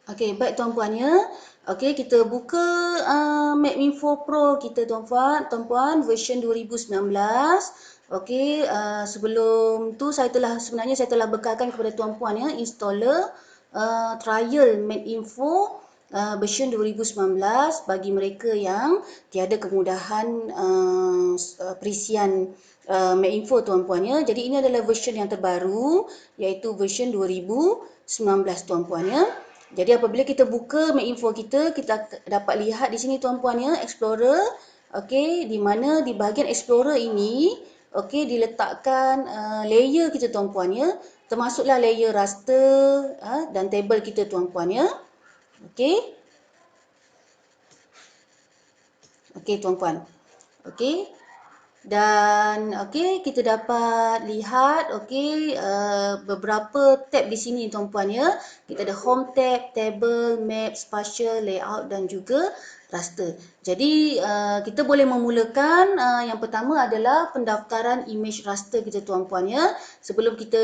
Okey, baik tuan-puan ya. Okey, kita buka MapInfo Pro kita tuan-puan, version 2019. Okey, sebelum tu sebenarnya saya telah bekalkan kepada tuan-puan ya installer trial MapInfo version 2019 bagi mereka yang tiada kemudahan perisian MapInfo tuan-puan ya. Jadi ini adalah version yang terbaru iaitu version 2019 tuan-puan ya. Jadi apabila kita buka MapInfo kita dapat lihat di sini tuan-puan ya, Explorer. Okey, di mana di bahagian Explorer ini, okey, diletakkan layer kita tuan-puan ya. Termasuklah layer raster dan table kita tuan-puan ya. Okey. Okey tuan-puan. Okey. Dan okey, kita dapat lihat okey beberapa tab di sini tuan-puan ya. Kita ada home tab, table, map, spatial, layout dan juga raster. Jadi kita boleh memulakan yang pertama adalah pendaftaran image raster kita tuan-puan ya. Sebelum kita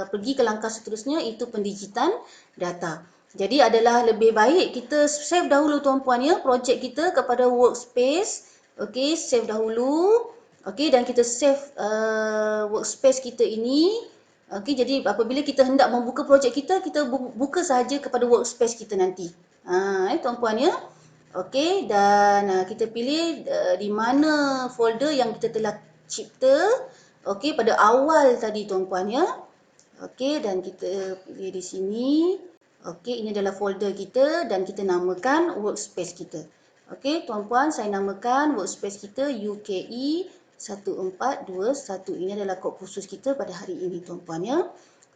pergi ke langkah seterusnya itu pendigitan data. Jadi adalah lebih baik kita save dahulu tuan-puan ya projek kita kepada workspace. Okey, save dahulu. Okey, dan kita save workspace kita ini. Okey, jadi apabila kita hendak membuka projek kita, kita buka sahaja kepada workspace kita nanti. Tuan-puan ya. Okey, dan kita pilih di mana folder yang kita telah cipta. Okey, pada awal tadi tuan-puan ya. Okey, dan kita pilih di sini. Okey, ini adalah folder kita dan kita namakan workspace kita. Okey, tuan-puan, saya namakan workspace kita UKE 1421. Ini adalah kod khusus kita pada hari ini, tuan-puan ya.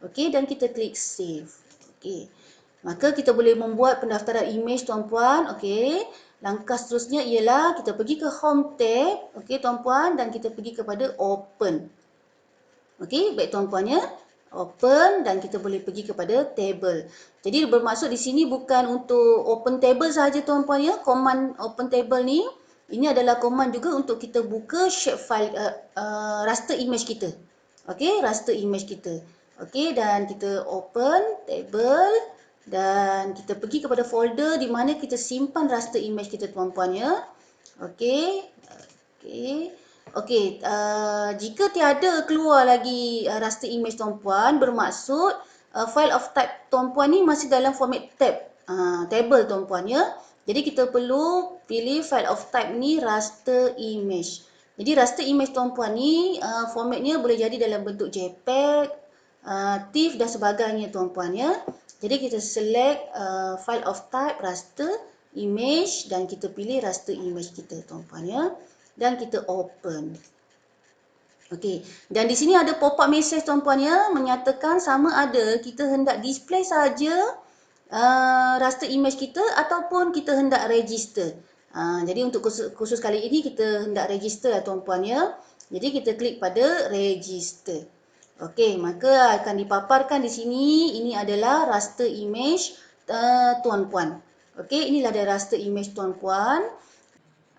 Okey, dan kita klik save. Okey. Maka kita boleh membuat pendaftaran image, tuan-puan. Okey. Langkah seterusnya ialah kita pergi ke home tab. Okey, tuan-puan, dan kita pergi kepada open. Okey, baik tuan-puan ya. Open dan kita boleh pergi kepada table. Jadi bermaksud di sini bukan untuk open table sahaja tuan-puan ya. Command open table ni ini adalah command juga untuk kita buka shapefile raster image kita. Okey, raster image kita. Okey, dan kita open table dan kita pergi kepada folder di mana kita simpan raster image kita tuan-puan ya. Okey. Okey. Okey, jika tiada keluar lagi raster image tuan-puan, bermaksud file of type tuan-puan ni masih dalam format tab, table tuan-puan ya. Jadi kita perlu pilih file of type ni raster image. Jadi raster image tuan-puan ni formatnya boleh jadi dalam bentuk JPEG, TIFF dan sebagainya tuan-puan ya. Jadi kita select file of type raster image dan kita pilih raster image kita tuan-puan ya. Dan kita open. Okey, dan di sini ada pop-up message tuan-puan ya menyatakan sama ada kita hendak display saja raster image kita ataupun kita hendak register. Jadi untuk khusus kali ini kita hendak register tuan-puan ya. Jadi kita klik pada register. Okey, maka akan dipaparkan di sini ini adalah raster image tuan-puan. Okey, inilah dia raster image tuan-puan.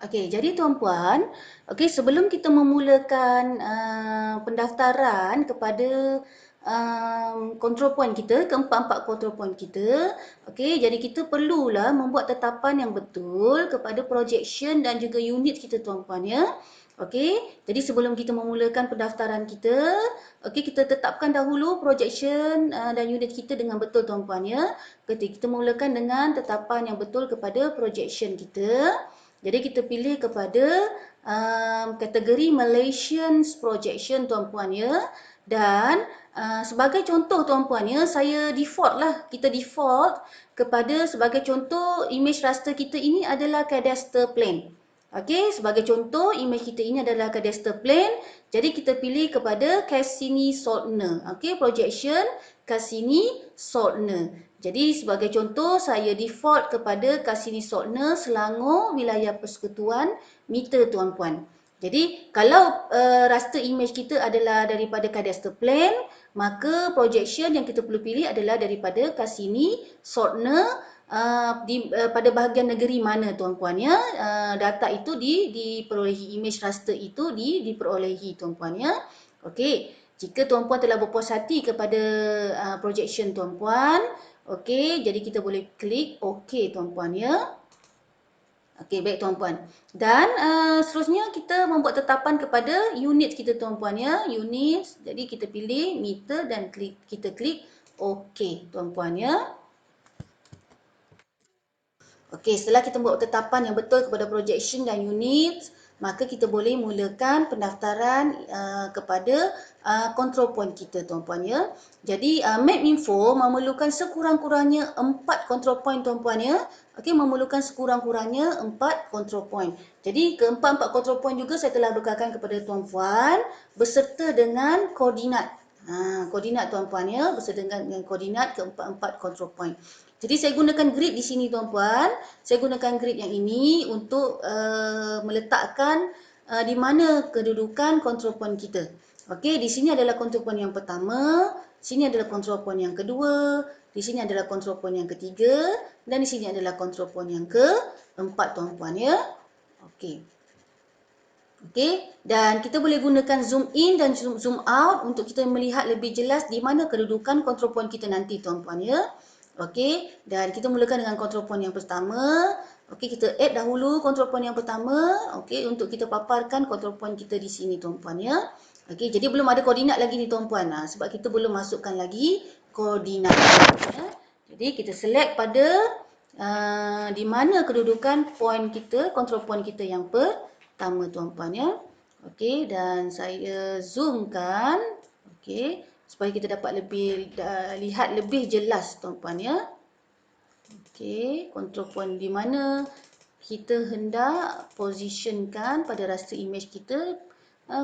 Okey, jadi tuan-puan, okey sebelum kita memulakan pendaftaran kepada control point kita, keempat-empat control point kita, okey, jadi kita perlulah membuat tetapan yang betul kepada projection dan juga unit kita tuan-puan ya. Okey, jadi sebelum kita memulakan pendaftaran kita, okey kita tetapkan dahulu projection dan unit kita dengan betul tuan-puan ya. Kita mulakan dengan tetapan yang betul kepada projection kita. Jadi kita pilih kepada kategori Malaysian Projection tuan-puan ya. Dan sebagai contoh tuan-puan ya, saya default lah. Kita default kepada sebagai contoh image raster kita ini adalah cadastre plane. Okey, sebagai contoh image kita ini adalah cadastre plane. Jadi kita pilih kepada Cassini-Soltner. Okey, projection Cassini-Soltner. Jadi sebagai contoh saya default kepada Cassini-Soltner Selangor wilayah persekutuan meter tuan-puan. Jadi kalau raster image kita adalah daripada cadastre plane, maka projection yang kita perlu pilih adalah daripada Cassini-Soltner pada bahagian negeri mana tuan-puan ya. Data itu diperolehi, image raster itu diperolehi tuan-puan ya. Okey, jika tuan-puan telah berpuas hati kepada projection tuan-puan, Okey, jadi kita boleh klik okey tuan-puan ya. Okey, baik tuan-puan. Dan seterusnya kita membuat tetapan kepada unit kita tuan-puan ya. Unit, jadi kita pilih meter dan kita klik okey tuan-puan ya. Okey, setelah kita buat tetapan yang betul kepada projection dan unit, maka kita boleh mulakan pendaftaran kepada control point kita tuan-puan ya. Jadi map info memerlukan sekurang-kurangnya 4 control point tuan-puan ya. Okey, memerlukan sekurang-kurangnya 4 control point. Jadi keempat-empat control point juga saya telah bekalkan kepada tuan-puan beserta dengan koordinat. Koordinat tuan-puan ya, beserta dengan koordinat keempat-empat control point. Jadi saya gunakan grid di sini tuan-puan. Saya gunakan grid yang ini untuk meletakkan di mana kedudukan control point kita. Okey, di sini adalah control point yang pertama, sini adalah control point yang kedua, di sini adalah control point yang ketiga dan di sini adalah control point yang keempat tuan-puan ya. Okey. Okey, dan kita boleh gunakan zoom in dan zoom out untuk kita melihat lebih jelas di mana kedudukan control point kita nanti tuan-puan ya. Okey, dan kita mulakan dengan control point yang pertama. Okey, kita add dahulu control point yang pertama. Okey, untuk kita paparkan control point kita di sini tuan-puan ya. Okey, jadi belum ada koordinat lagi ni tuan-puan. Sebab kita belum masukkan lagi koordinat. Ya. Jadi kita select pada di mana kedudukan point kita, control point kita yang pertama tuan-puan ya. Okey, dan saya zoomkan. Okey, supaya kita dapat lebih lihat lebih jelas tuan-puan ya. Okey, control point di mana kita hendak positionkan pada raster image kita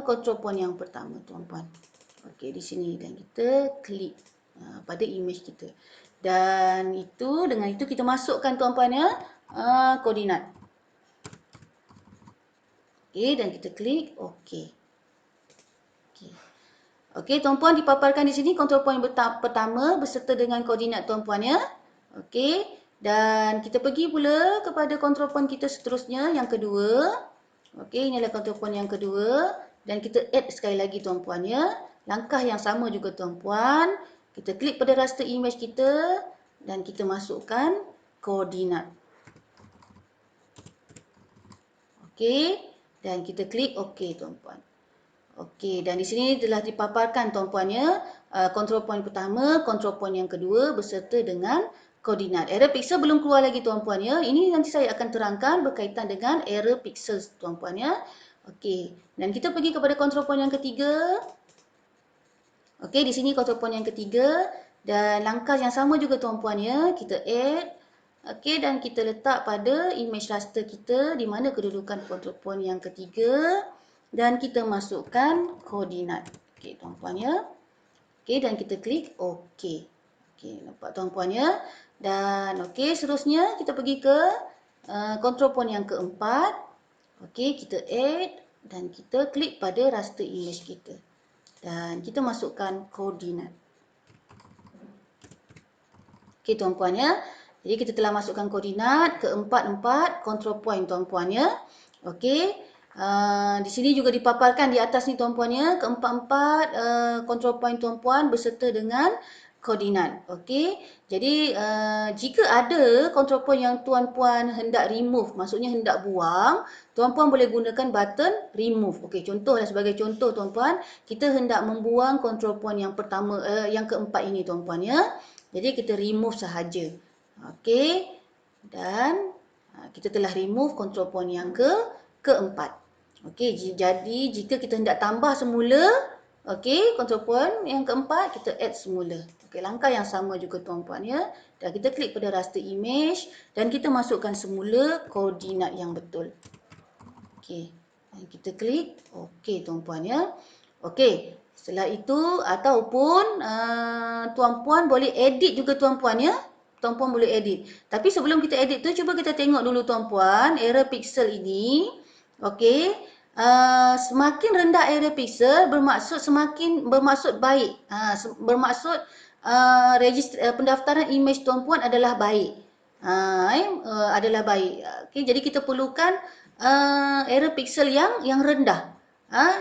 control point yang pertama tuan-puan. Okey, di sini dan kita klik pada image kita. Dan itu dengan itu kita masukkan tuan-puan ya koordinat. Okey, dan kita klik okey. Okey. Okey, tuan-puan dipaparkan di sini control point pertama beserta dengan koordinat tuan-puan ya. Okey, dan kita pergi pula kepada control point kita seterusnya yang kedua. Okey, ini adalah control point yang kedua dan kita add sekali lagi tuan-puan ya. Langkah yang sama juga tuan-puan. Kita klik pada raster image kita dan kita masukkan koordinat. Okey, dan kita klik okey tuan-puan. Okey, dan di sini telah dipaparkan tuan-puan ya, control point pertama, control point yang kedua beserta dengan koordinat. Error pixel belum keluar lagi tuan-puan ya. Ini nanti saya akan terangkan berkaitan dengan error pixel tuan-puan ya. Okey, dan kita pergi kepada control point yang ketiga. Okey, di sini control point yang ketiga dan langkah yang sama juga tuan-puan ya. Kita add. Okey, dan kita letak pada image raster kita di mana kedudukan control point yang ketiga dan kita masukkan koordinat. Okey, tuan-puan ya. Okey, dan kita klik okey. Okey, nampak tuan-puan ya. Dan okey, seterusnya kita pergi ke control point yang keempat. Okey, kita add dan kita klik pada raster image kita. Dan kita masukkan koordinat. Okey, tuan-puan ya. Jadi kita telah masukkan koordinat keempat-empat control point tuan-puan ya. Okey. Di sini juga dipaparkan di atas ni tuan-puan ya. Keempat-empat control point tuan-puan beserta dengan koordinat. Okey. Jadi jika ada control point yang tuan-puan hendak remove, maksudnya hendak buang, tuan-puan boleh gunakan button remove. Okey, contohlah sebagai contoh tuan-puan, kita hendak membuang control point yang pertama yang keempat ini tuan-puan ya. Jadi kita remove sahaja. Okey. Dan kita telah remove control point yang keempat. Okey, jadi jika kita hendak tambah semula, okey, control point yang keempat kita add semula. Okey, langkah yang sama juga tuan-puan ya. Dan kita klik pada raster image dan kita masukkan semula koordinat yang betul. Okey. Dan kita klik okey tuan-puan ya. Okey, setelah itu ataupun tuan-puan boleh edit juga tuan-puan ya. Tuan-puan boleh edit. Tapi sebelum kita edit tu, cuba kita tengok dulu tuan-puan, error pixel ini. Okey. Semakin rendah error pixel bermaksud baik. Bermaksud pendaftaran image tuan-puan adalah baik. Adalah baik. Okey, jadi kita perlukan error pixel yang rendah.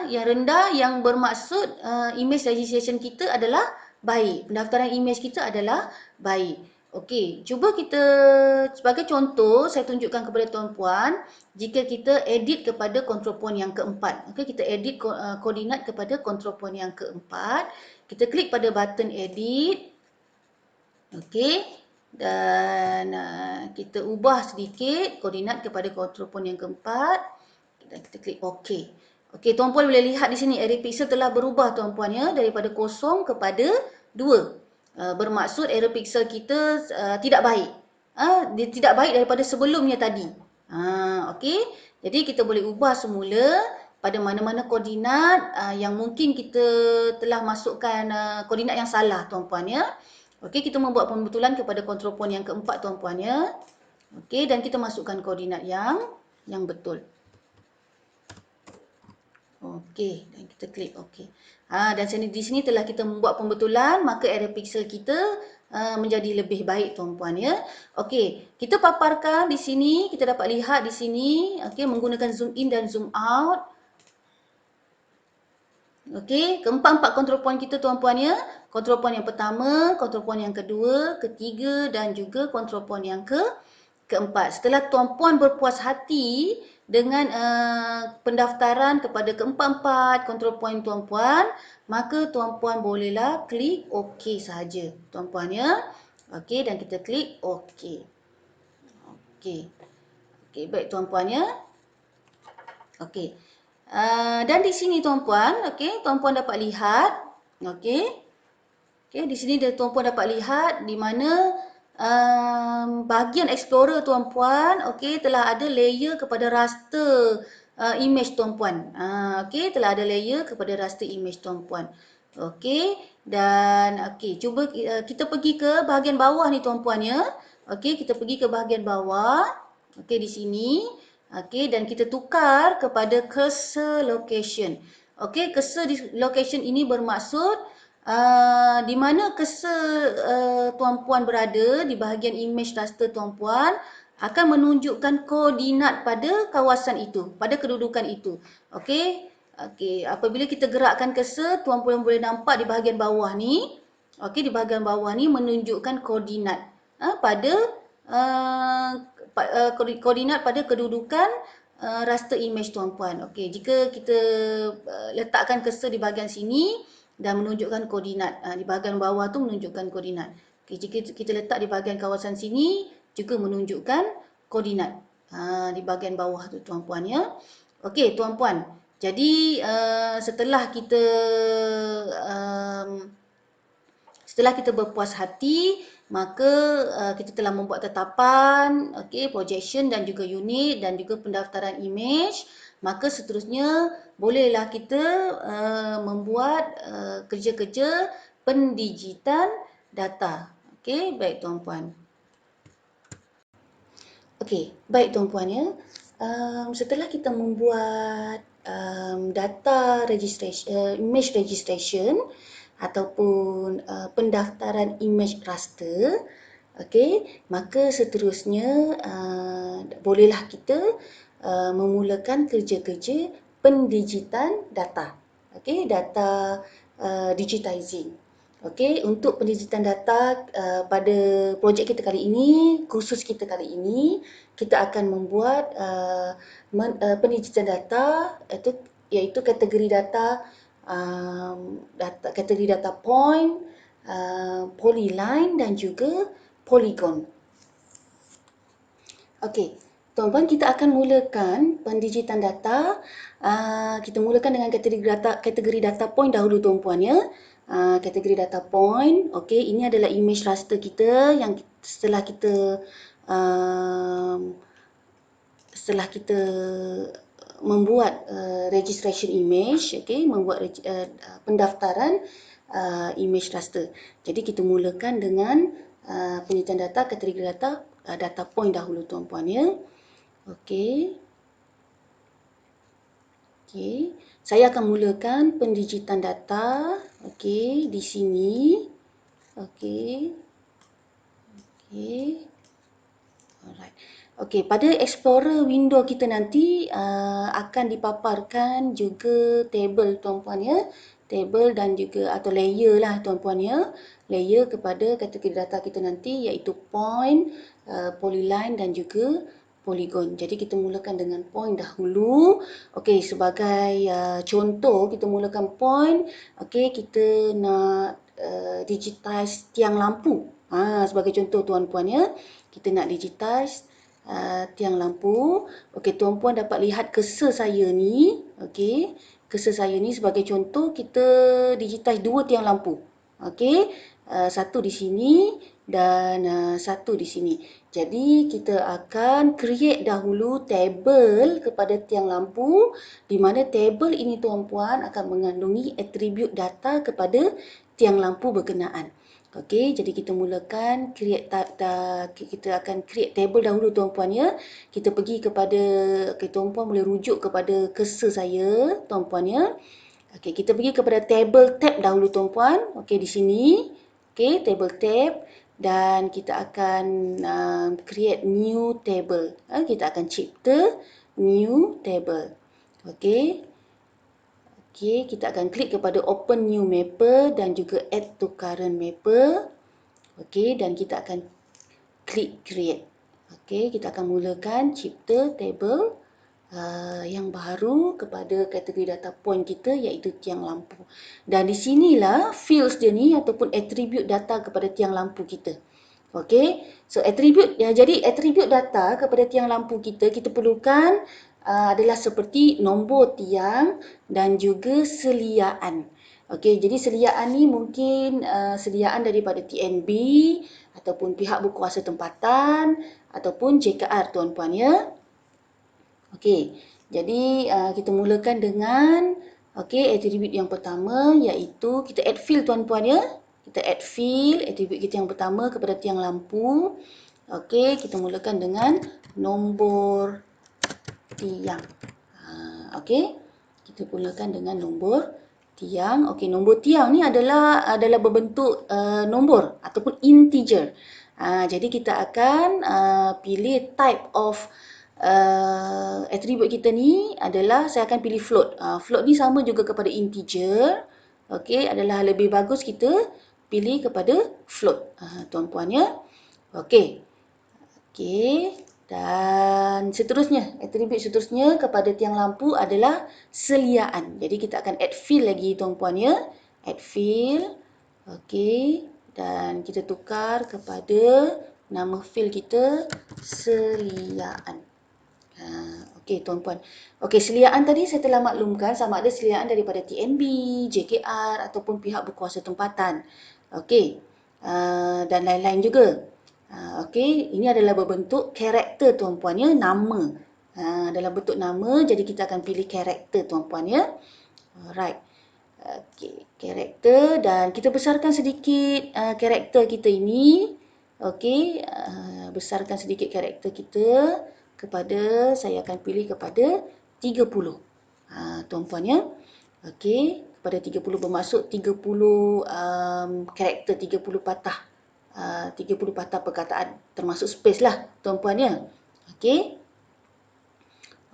Yang rendah yang bermaksud image registration kita adalah baik. Pendaftaran image kita adalah baik. Okey, cuba kita sebagai contoh saya tunjukkan kepada tuan-puan jika kita edit kepada control point yang keempat. Okey, kita edit koordinat kepada control point yang keempat. Kita klik pada button edit. Okey. Dan kita ubah sedikit koordinat kepada control point yang keempat. Dan kita klik OK. Okey, tuan-puan boleh lihat di sini array pixel telah berubah tuan-puan ya daripada 0 kepada 2. Bermaksud array pixel kita tidak baik. Dia tidak baik daripada sebelumnya tadi. Okey. Jadi kita boleh ubah semula pada mana-mana koordinat yang mungkin kita telah masukkan koordinat yang salah tuan-puan ya. Okey, kita membuat pembetulan kepada control point yang keempat tuan-puan ya. Okey, dan kita masukkan koordinat yang betul. Okey, dan kita klik okey. Dan di sini telah kita membuat pembetulan, maka array pixel kita menjadi lebih baik tuan-puan ya. Okey, kita paparkan di sini, kita dapat lihat di sini, okey, menggunakan zoom in dan zoom out. Okey, keempat-empat control point kita tuan-puan ya. Control point yang pertama, control point yang kedua, ketiga dan juga control point yang keempat. Setelah tuan-puan berpuas hati dengan pendaftaran kepada keempat-empat control point tuan-puan, maka tuan-puan bolehlah klik OK sahaja tuan-puan ya. Okey, dan kita klik OK. Okey. Okey, baik tuan-puan ya. Okey. Dan di sini tuan-puan, okey, tuan-puan dapat lihat, okey. Okey, di sini tuan-puan dapat lihat di mana bahagian explorer tuan-puan, okey, telah ada layer kepada raster image tuan-puan. Okey, telah ada layer kepada raster image tuan-puan. Okey, dan okey, cuba kita pergi ke bahagian bawah ni tuan-puan ya. Okey, kita pergi ke bahagian bawah. Okey, di sini. Okey, dan kita tukar kepada cursor location. Okey, cursor location ini bermaksud di mana cursor tuan-puan berada di bahagian image raster tuan-puan akan menunjukkan koordinat pada kawasan itu, pada kedudukan itu. Okey. Okey, apabila kita gerakkan cursor, tuan-puan boleh nampak di bahagian bawah ni. Okey, di bahagian bawah ni menunjukkan koordinat pada koordinat pada kedudukan raster image tuan-puan. Okey, jika kita letakkan cursor di bahagian sini dan menunjukkan koordinat, di bahagian bawah tu menunjukkan koordinat. Okey, jika kita letak di bahagian kawasan sini juga menunjukkan koordinat di bahagian bawah tu tuan-puan ya. Okey, tuan-puan. Jadi setelah kita berpuas hati, maka kita telah membuat tetapan, okey, projection dan juga unit dan juga pendaftaran image. Maka seterusnya bolehlah kita membuat kerja-kerja pendigitan data. Okey, baik tuan-puan. Okey, baik tuan-puan ya. Setelah kita membuat data registration, image registration ataupun pendaftaran image raster, okey, maka seterusnya bolehlah kita memulakan kerja-kerja pendigitan data. Okey, data digitizing. Okey, untuk pendigitan data pada projek kita kali ini, kursus kita kali ini, kita akan membuat pendigitan data iaitu kategori data kategori data point, polyline dan juga polygon. Okey, tuan-tuan, kita akan mulakan pendigitan data. Kita mulakan dengan kategori data point dahulu tuan-puan ya. Kategori data point. Okey, ini adalah image raster kita yang setelah kita membuat registration image, okey, membuat pendaftaran image raster. Jadi kita mulakan dengan penelitian data kategori data point dahulu tuan-puan ya. Okey. Okey, saya akan mulakan pendigitan data. Okey, di sini. Okey. Okey. Alright. Okey, pada Explorer window kita nanti akan dipaparkan juga table tuan-puan ya. table dan juga atau layer lah tuan-puan ya. Layer kepada kategori data kita nanti iaitu point, polyline dan juga polygon. Jadi kita mulakan dengan point dahulu. Okey, sebagai contoh kita mulakan point. Okey, kita nak digitize tiang lampu. Sebagai contoh tuan-puan ya. Kita nak digitize tiang lampu. Okey, tuan-puan dapat lihat cursor saya ni. Okey, cursor saya ni sebagai contoh kita digitize 2 tiang lampu. Okey, satu di sini dan satu di sini. Jadi kita akan create dahulu table kepada tiang lampu, di mana table ini tuan-puan akan mengandungi atribut data kepada tiang lampu berkenaan. Okey, jadi kita mulakan kita akan create table dahulu tuan-puan ya. Kita pergi kepada, tuan-puan boleh rujuk kepada cursor saya tuan-puan ya. Okey, kita pergi kepada table tab dahulu tuan-puan. Okey, di sini. Okey, table tab dan kita akan create new table. Kita akan cipta new table. Okey. Okey, kita akan klik kepada open new mapper dan juga add to current mapper. Okey, dan kita akan klik create. Okey, kita akan mulakan cipta table yang baru kepada kategori data point kita iaitu tiang lampu. Dan di sinilah fields dia ni ataupun atribut data kepada tiang lampu kita. Okey, so jadi atribut data kepada tiang lampu kita perlukan adalah seperti nombor tiang dan juga seliaan. Okey, jadi seliaan ni mungkin seliaan daripada TNB ataupun pihak berkuasa tempatan ataupun JKR tuan-puan ya. Okey, jadi kita mulakan dengan atribut yang pertama iaitu kita add field tuan-puan ya. Kita add field atribut kita yang pertama kepada tiang lampu. Okey, kita mulakan dengan nombor tiang. Okey, kita mulakan dengan nombor tiang. Okey, nombor tiang ni adalah berbentuk nombor ataupun integer. Jadi kita akan pilih type of atribut kita ni adalah saya akan pilih float. Float ni sama juga kepada integer. Okey, adalah lebih bagus kita pilih kepada float. Tuan-puan ya. Okey. Okey. Dan seterusnya, atribut seterusnya kepada tiang lampu adalah seliaan. Jadi kita akan add field lagi tuan-puan ya. Add field. Okey. Dan kita tukar kepada nama field kita seliaan. Okey tuan-puan. Okey, seliaan tadi saya telah maklumkan sama ada seliaan daripada TNB, JKR ataupun pihak berkuasa tempatan. Okey. Dan lain-lain juga. Okey, ini adalah berbentuk karakter tuan-puan ya, nama. Dalam bentuk nama, jadi kita akan pilih karakter tuan-puan ya. Alright. Okey, karakter dan kita besarkan sedikit karakter kita ini. Okey, besarkan sedikit karakter kita kepada, saya akan pilih kepada 30. Tuan-puan ya. Okey, kepada 30 bermaksud 30 karakter, 30 patah. 30 patah perkataan termasuk space lah tuan-puan ya. Okey.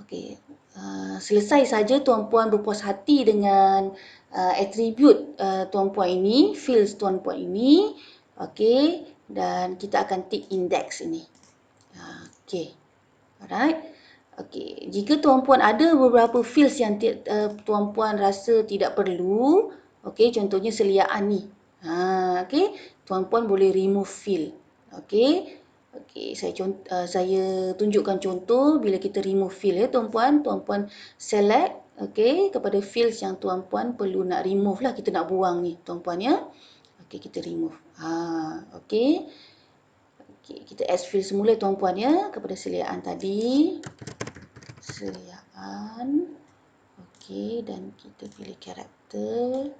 Okey. Selesai saja tuan-puan berpuas hati dengan atribut tuan-puan ini, fields tuan-puan ini. Okey, dan kita akan tick index ini. Okey. Alright. Okey, jika tuan-puan ada beberapa fields yang tuan-puan rasa tidak perlu, okey, contohnya seliaan ni. Okey, tuan-puan boleh remove field. Okey. Okey, saya tunjukkan contoh bila kita remove field ya tuan-puan. Tuan-puan select okey kepada fields yang tuan-puan perlu nak remove lah, kita nak buang ni tuan-puan ya. Okey, kita remove. Okey. Okey, kita add field semula tuan-puan ya kepada seliaan tadi. Seliaan. Okey, dan kita pilih karakter.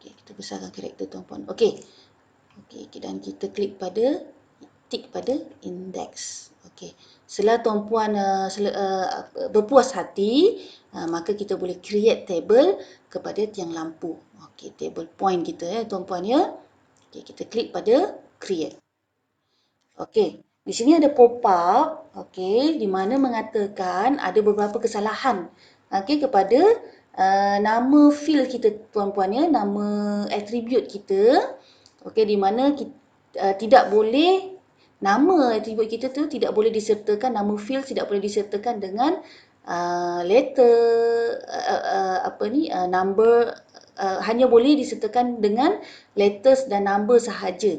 Okey, kita besarkan karakter tuan-puan. Okey. Okey, dan kita tick pada index. Okey. Setelah tuan-puan berpuas hati, maka kita boleh create table kepada tiang lampu. Okey, table point kita ya tuan-puan ya. Okey, kita klik pada create. Okey, di sini ada pop-up, okey, di mana mengatakan ada beberapa kesalahan okey kepada nama field kita tuan-puan ya, nama attribute kita. Okey, di mana kita, tidak boleh nama attribute kita tu tidak boleh disertakan, nama field tidak boleh disertakan dengan letter number, hanya boleh disertakan dengan letters dan number sahaja.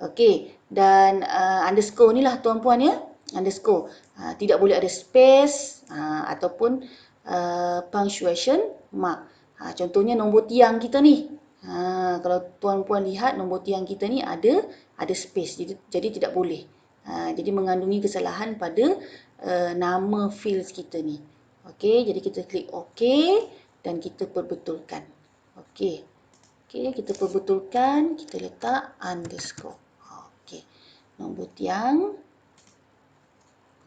Okey, dan underscore ni lah tuan-puan ya, underscore. Tidak boleh ada space ataupun punctuation mark. Contohnya nombor tiang kita ni. Kalau tuan-puan lihat nombor tiang kita ni ada space, jadi tidak boleh. Jadi mengandungi kesalahan pada nama fields kita ni. Okey, jadi kita klik OK dan kita perbetulkan. Okey. Okey, kita perbetulkan, kita letak underscore. Okey. Nombor tiang.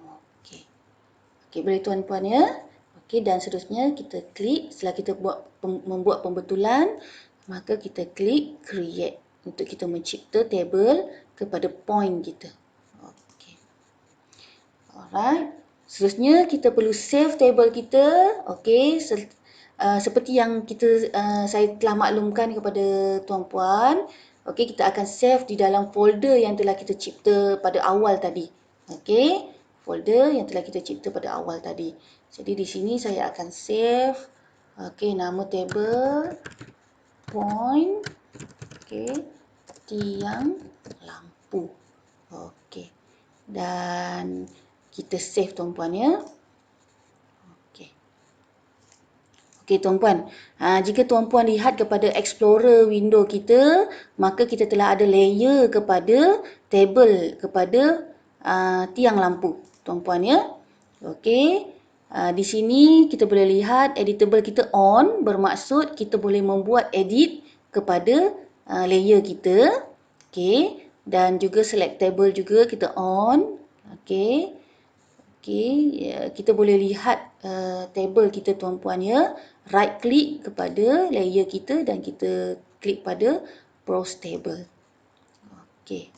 Okey. Okey, boleh tuan-puan ya. Okey, dan seterusnya kita klik setelah kita membuat pembetulan, maka kita klik create untuk kita mencipta table kepada point kita. Okey. Alright. Seterusnya kita perlu save table kita. Okey, seperti yang saya telah maklumkan kepada tuan-puan. Okey, kita akan save di dalam folder yang telah kita cipta pada awal tadi. Okey, folder yang telah kita cipta pada awal tadi. Jadi di sini saya akan save okey, nama table point okey, tiang lampu. Okey. Dan kita save tuan-puan ya. Okey. Okey tuan-puan, jika tuan-puan lihat kepada Explorer window kita, maka kita telah ada layer kepada table kepada tiang lampu tuan-puan ya. Okey. Di sini kita boleh lihat editable kita on, bermaksud kita boleh membuat edit kepada layer kita. Okey. Dan juga selectable juga kita on. Okey. Okey, kita boleh lihat table kita tuan-puan ya. Right click kepada layer kita dan kita klik pada browse table. Okey.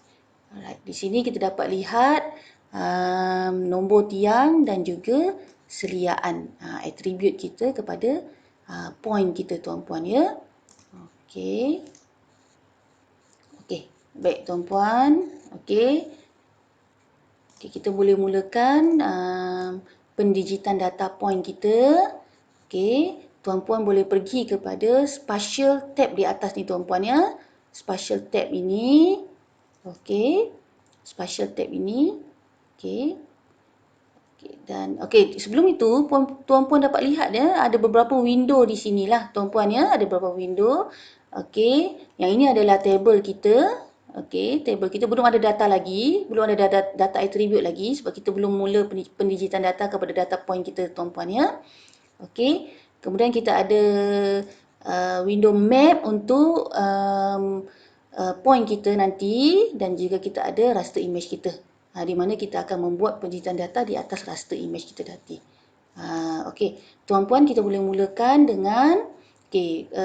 Alright, di sini kita dapat lihat nombor tiang dan juga seliaan attribute kita kepada point kita tuan-puan ya. Okey. Okey, baik tuan-puan. Okey. Okay, kita boleh mulakan pendigitan data point kita. Okey, tuan-puan boleh pergi kepada spatial tab di atas ni tuan-puan ya. Spatial tab ini. Okey. Spatial tab ini. Okey. Okey, dan okey, sebelum itu tuan-puan dapat lihat ya, ada beberapa window di sinilah tuan-puan ya, ada beberapa window. Okey, yang ini adalah table kita. Okey, table kita belum ada data lagi, belum ada data attribute lagi sebab kita belum mula pendigitan data kepada data point kita tuan-puan ya. Okey, kemudian kita ada window map untuk point kita nanti dan juga kita ada raster image kita. Di mana kita akan membuat pendigitan data di atas raster image kita nanti. Okey, tuan-puan kita boleh mulakan dengan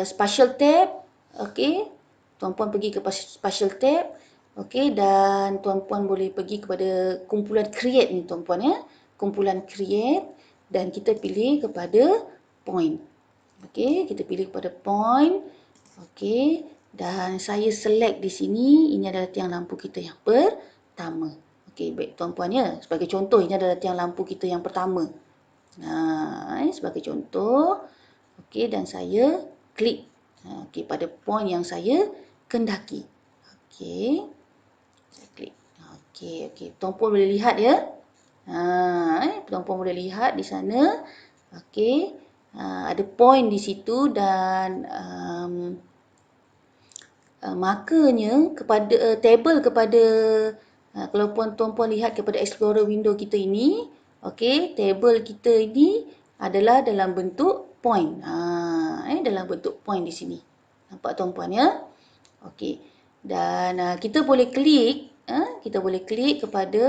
spatial tab. Okey. Tuan-puan pergi ke spatial tab. Okey, dan tuan-puan boleh pergi kepada kumpulan create ni tuan-puan ya. Kumpulan create dan kita pilih kepada point. Okey, kita pilih kepada point. Okey, dan saya select di sini, ini adalah tiang lampu kita yang pertama. Okey, baik tuan-puan ya. Sebagai contoh, ini adalah tiang lampu kita yang pertama. Sebagai contoh. Okey, dan saya klik pada point yang saya kendaki. Okey. Saya klik. Okey. Tuan-puan boleh lihat ya. Tuan-puan boleh lihat di sana. Okey. Ada point di situ dan markernya kepada table kepada kalau tuan-puan lihat kepada Explorer window kita ini, okey, table kita ini adalah dalam bentuk point. Dalam bentuk point di sini. Nampak tuan-puan ya? Okey. Dan kita boleh klik, kepada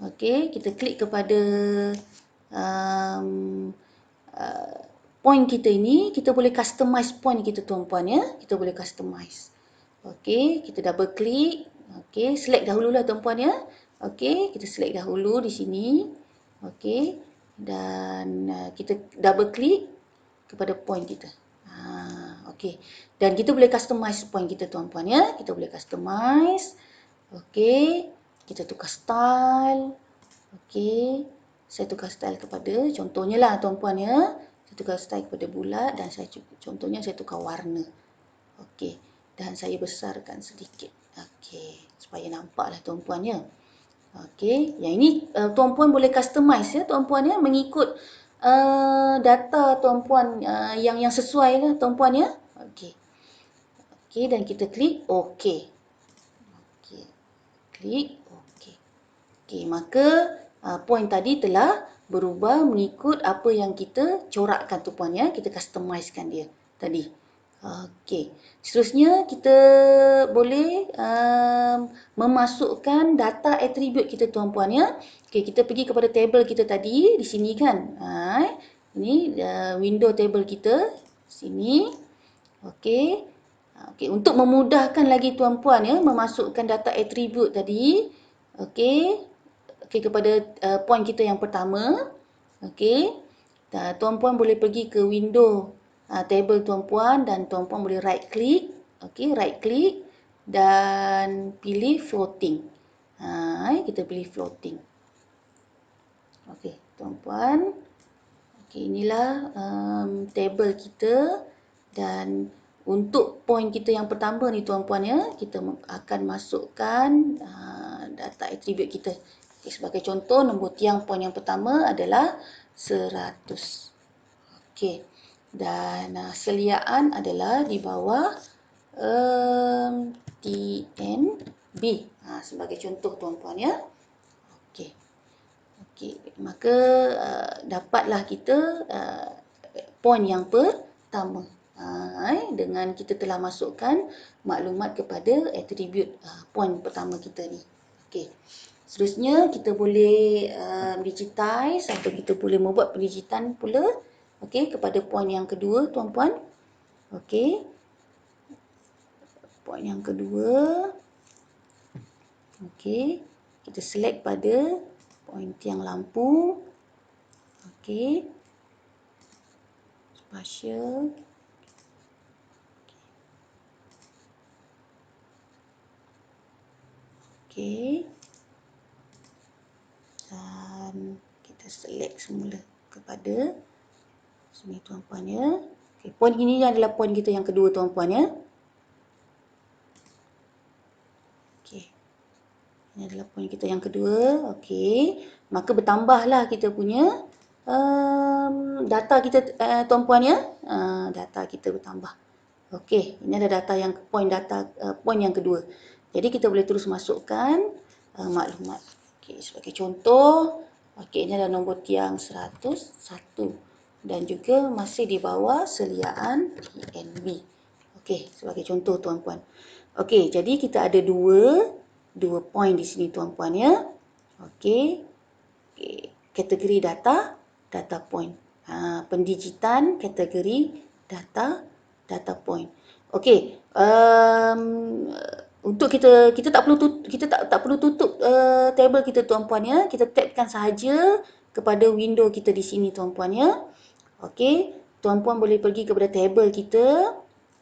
okey, kita klik kepada point kita ini, kita boleh customize point kita tuan-puan ya. Kita boleh customize. Okey, kita double klik. Okey, select dahululah tuan-puan ya. Okey, kita select dahulu di sini. Okey. Dan kita double klik. kepada point kita. Okey. Dan kita boleh customize point kita tuan-puan ya. Kita boleh customize. Okey. Kita tukar style. Okey. Saya tukar style kepada, contohnya lah tuan-puan ya. Saya tukar style kepada bulat dan contohnya saya tukar warna. Okey. Dan saya besarkan sedikit. Okey. Supaya nampaklah tuan-puan ya. Okey. Yang ini tuan-puan boleh customize ya tuan-puan ya. Mengikut data tuan-puan yang sesuai lah tuan-puan ya. Okey. Okey, dan kita klik okey. Okey. Klik okey. Okey, maka point tadi telah berubah mengikut apa yang kita corakkan tuan-puan ya. Kita customizekan dia tadi. Okey. Seterusnya kita boleh memasukkan data atribut kita tuan-puan ya. Okey, kita pergi kepada table kita tadi di sini kan. Ini window table kita sini. Okey. Okey, untuk memudahkan lagi tuan-puan ya memasukkan data atribut tadi. Okey. Okey, kepada point kita yang pertama. Okey. Tuan-puan boleh pergi ke window table tuan-puan dan tuan-puan boleh right click. Okey, right click dan pilih floating. Kita pilih floating. Okey, tuan-puan. Okey, inilah table kita dan untuk point kita yang pertama ni tuan-puan ya, kita akan masukkan data atribut kita. Okay, sebagai contoh, nombor tiang point yang pertama adalah 100. Okey. Dan seliaan adalah di bawah TNB. Sebagai contoh tuan-puan ya. Okey. Okey, maka dapatlah kita point yang pertama. Dengan kita telah masukkan maklumat kepada atribut point pertama kita ni. Okey. Seterusnya kita boleh digitize atau kita boleh membuat pendigitan pula. Okey, kepada point yang kedua tuan-puan. Okey. Point yang kedua. Okey. Kita select pada point tiang lampu. Okey. Spatial. Okey. Dan kita select semula kepada sini tuan-puan ya. Okey, point ini adalah point kita yang kedua tuan-puan ya. Okey. Ini adalah point kita yang kedua. Okey. Maka bertambahlah kita punya data kita tuan-puan ya. Data kita bertambah. Okey, ini adalah data yang point yang kedua. Jadi kita boleh terus masukkan maklumat. Okey, sebagai contoh, okey, ini adalah nombor tiang 101 dan juga masih di bawah seliaan TNB. Okey, sebagai contoh tuan-puan. Okey, jadi kita ada dua point di sini tuan-puan ya. Okey. Okey, kategori data point. Pendigitan kategori data point. Okey, untuk kita tak perlu tutup table kita tuan-puan ya. Kita tabkan sahaja kepada window kita di sini tuan-puan ya. Okey, tuan-puan boleh pergi kepada table kita.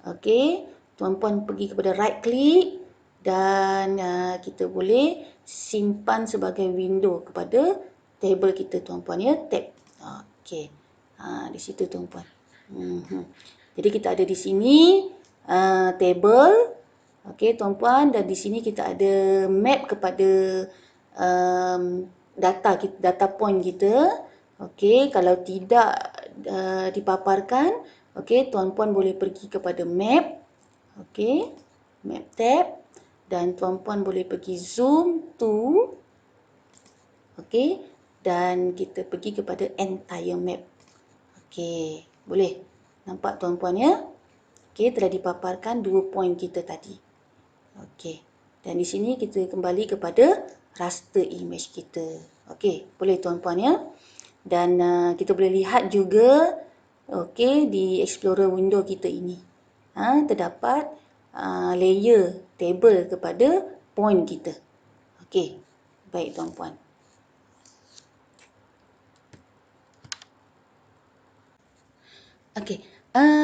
Okey, tuan-puan pergi kepada right click dan kita boleh simpan sebagai window kepada table kita tuan-puan ya. Tab. Okey. Di situ tuan-puan. Jadi kita ada di sini table. Okey tuan-puan, dan di sini kita ada map kepada data point kita. Okey, kalau tidak dipaparkan, okey tuan-puan boleh pergi kepada map. Okey, map tab dan tuan-puan boleh pergi zoom to. Okey, dan kita pergi kepada entire map. Okey, boleh nampak tuan-puan ya. Okey, telah dipaparkan dua point kita tadi. Okey. Dan di sini kita kembali kepada raster image kita. Okey, boleh tuan-puan ya. Dan kita boleh lihat juga okey di Explorer window kita ini. Terdapat layer table kepada point kita. Okey. Baik tuan-puan. Okey,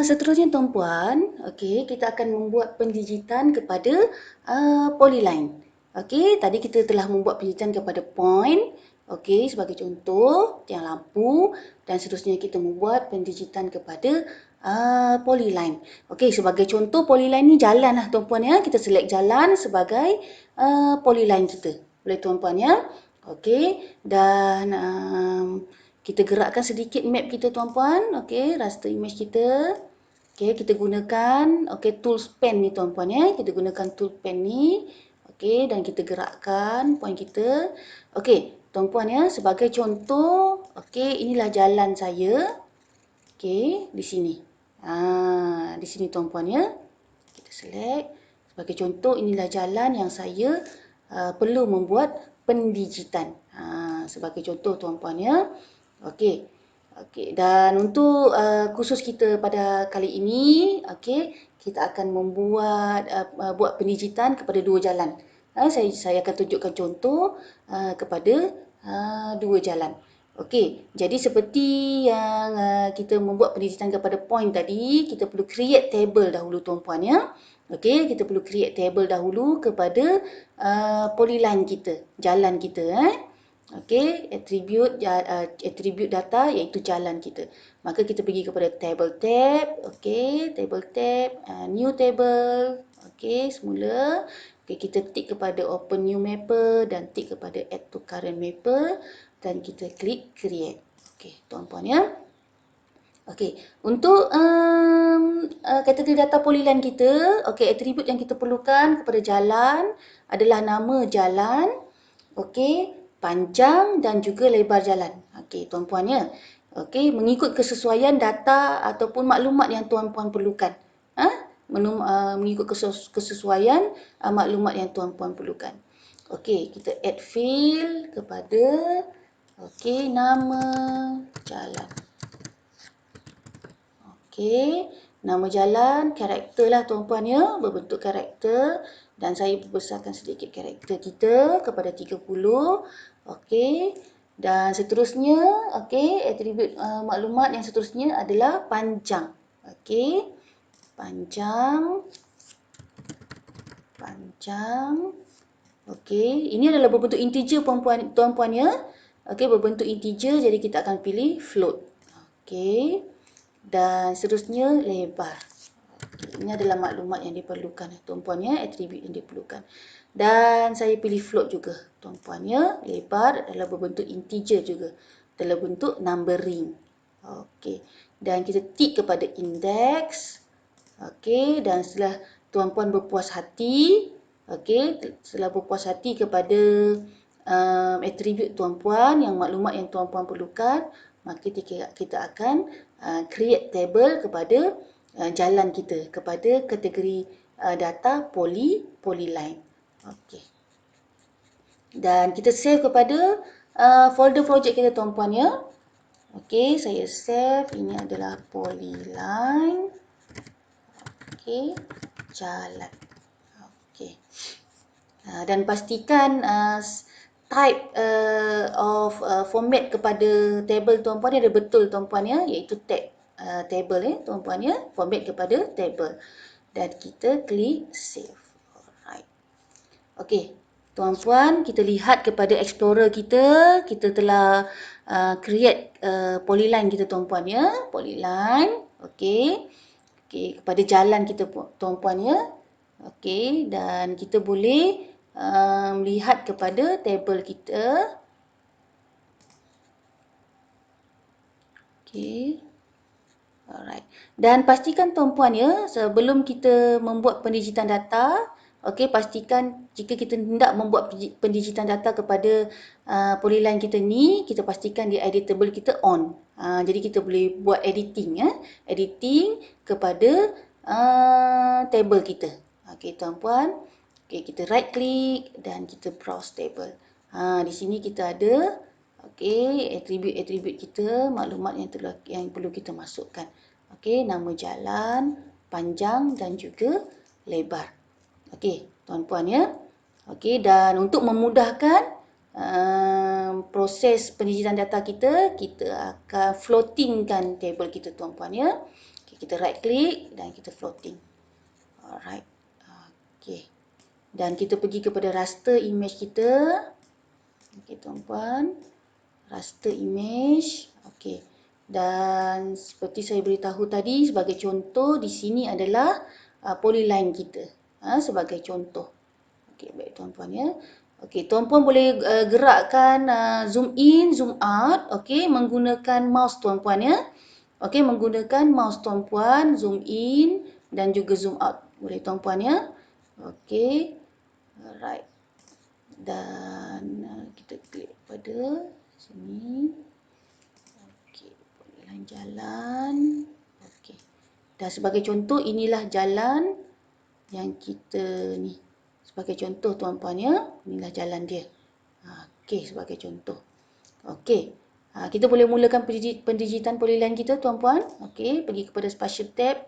seterusnya tuan-puan, okey, kita akan membuat pendijitan kepada polyline. Okey, tadi kita telah membuat pendijitan kepada point, okey, sebagai contoh, tiang lampu, dan seterusnya kita membuat pendijitan kepada polyline. Okey, sebagai contoh polyline ni jalan lah tuan-puan ya. Kita select jalan sebagai polyline kita. Boleh tuan-puan ya? Okey, dan kita gerakkan sedikit map kita tuan-puan. Okey, raster image kita. Okey, kita gunakan tool pen ni tuan-puan ya. Kita gunakan tool pen ni. Okey, dan kita gerakkan point kita. Okey, tuan-puan ya, sebagai contoh, okey, inilah jalan saya. Okey, di sini. Di sini tuan-puan ya. Kita select. Sebagai contoh, inilah jalan yang saya perlu membuat pendijitan. Sebagai contoh tuan-puan ya. Okey. Okey, dan untuk khusus kita pada kali ini, okey, kita akan membuat buat pendijitan kepada dua jalan. Saya akan tunjukkan contoh kepada dua jalan. Okey, jadi seperti yang kita membuat pendijitan kepada point tadi, kita perlu create table dahulu tuan-puan ya. Okey, kita perlu create table dahulu kepada polyline kita, jalan kita Okey, attribute data iaitu jalan kita. Maka kita pergi kepada table tab, okey, table tab, new table, okey, semula. Okey, kita tick kepada open new mapper dan tick kepada add to current mapper dan kita klik create. Okey, tuan-puan ya. Okey, untuk kategori data polyline kita, okey, atribut yang kita perlukan kepada jalan adalah nama jalan, okey, panjang dan juga lebar jalan. Okey, tuan-puan ya. Okey, mengikut kesesuaian data ataupun maklumat yang tuan-puan perlukan. Mengikut kesesuaian maklumat yang tuan-puan perlukan. Okey, kita add field kepada nama jalan. Okey, nama jalan, karakter lah tuan-puan ya, berbentuk karakter dan saya besarkan sedikit karakter kita kepada 30. Okey, dan seterusnya, okey, atribut maklumat yang seterusnya adalah panjang. Okey, panjang. Okey, ini adalah berbentuk integer tuan-puan ya. Okey, berbentuk integer jadi kita akan pilih float. Okey. Dan seterusnya lebar. Ini adalah maklumat yang diperlukan tuan-puan ya, atribut yang diperlukan. Dan saya pilih float juga tuan-puan ya. Lebar adalah berbentuk integer juga. Dalam bentuk numbering. Okey. Dan kita tick kepada index. Okey, dan setelah tuan-puan berpuas hati, okey, setelah berpuas hati kepada atribut tuan-puan, yang maklumat yang tuan-puan perlukan, maka kita akan create table kepada jalan kita, kepada kategori data polyline. Okey. Dan kita save kepada folder projek kita tuan-puan ya. Okey, saya save. Ini adalah polyline. Okey, jalan. Okey. Dan pastikan type of format kepada table tuan-puan ni ada betul tuan-puan ya, iaitu table tuan-puan ya, format kepada table. Dan kita klik save. Alright. Okey, tuan-puan, kita lihat kepada explorer kita telah create polyline kita tuan-puan ya, polyline. Okey. Okey, kepada jalan kita tuan-puan ya. Okey, dan kita boleh lihat kepada table kita. Okey. Alright. Dan pastikan tuan-puan ya, sebelum kita membuat pendijitan data, okey, pastikan jika kita hendak membuat pendijitan data kepada polyline kita ni, kita pastikan di editable kita on. Jadi kita boleh buat editing ya. Editing kepada table kita. Okey tuan-puan. Okey, kita right click dan kita browse table. Di sini kita ada atribut-atribut kita, maklumat yang perlu kita masukkan. Okey, nama jalan, panjang dan juga lebar. Okey, tuan-puan ya. Okey, dan untuk memudahkan proses pendijitan data kita, kita akan floatingkan table kita tuan-puan ya. Okay, kita right click dan kita floating. Alright. Okay. Dan kita pergi kepada raster image kita. Okay tuan-puan. Raster image. Okay. Dan seperti saya beritahu tadi, sebagai contoh di sini adalah polyline kita. Sebagai contoh. Okey, baik tuan-puan ya. Okey, tuan-puan boleh gerakkan zoom in, zoom out, okey, menggunakan mouse tuan-puan ya. Okey, menggunakan mouse tuan-puan, zoom in dan juga zoom out. Boleh tuan-puan ya. Okey. Alright. Dan kita klik pada sini. Okey, bolehlah jalan. Okey. Dan sebagai contoh, inilah jalan yang kita ni. Sebagai contoh tuan-puan ya, inilah jalan dia. Okey, sebagai contoh. Okey, kita boleh mulakan pendijitan polyline kita tuan-puan. Okey, pergi kepada spatial tab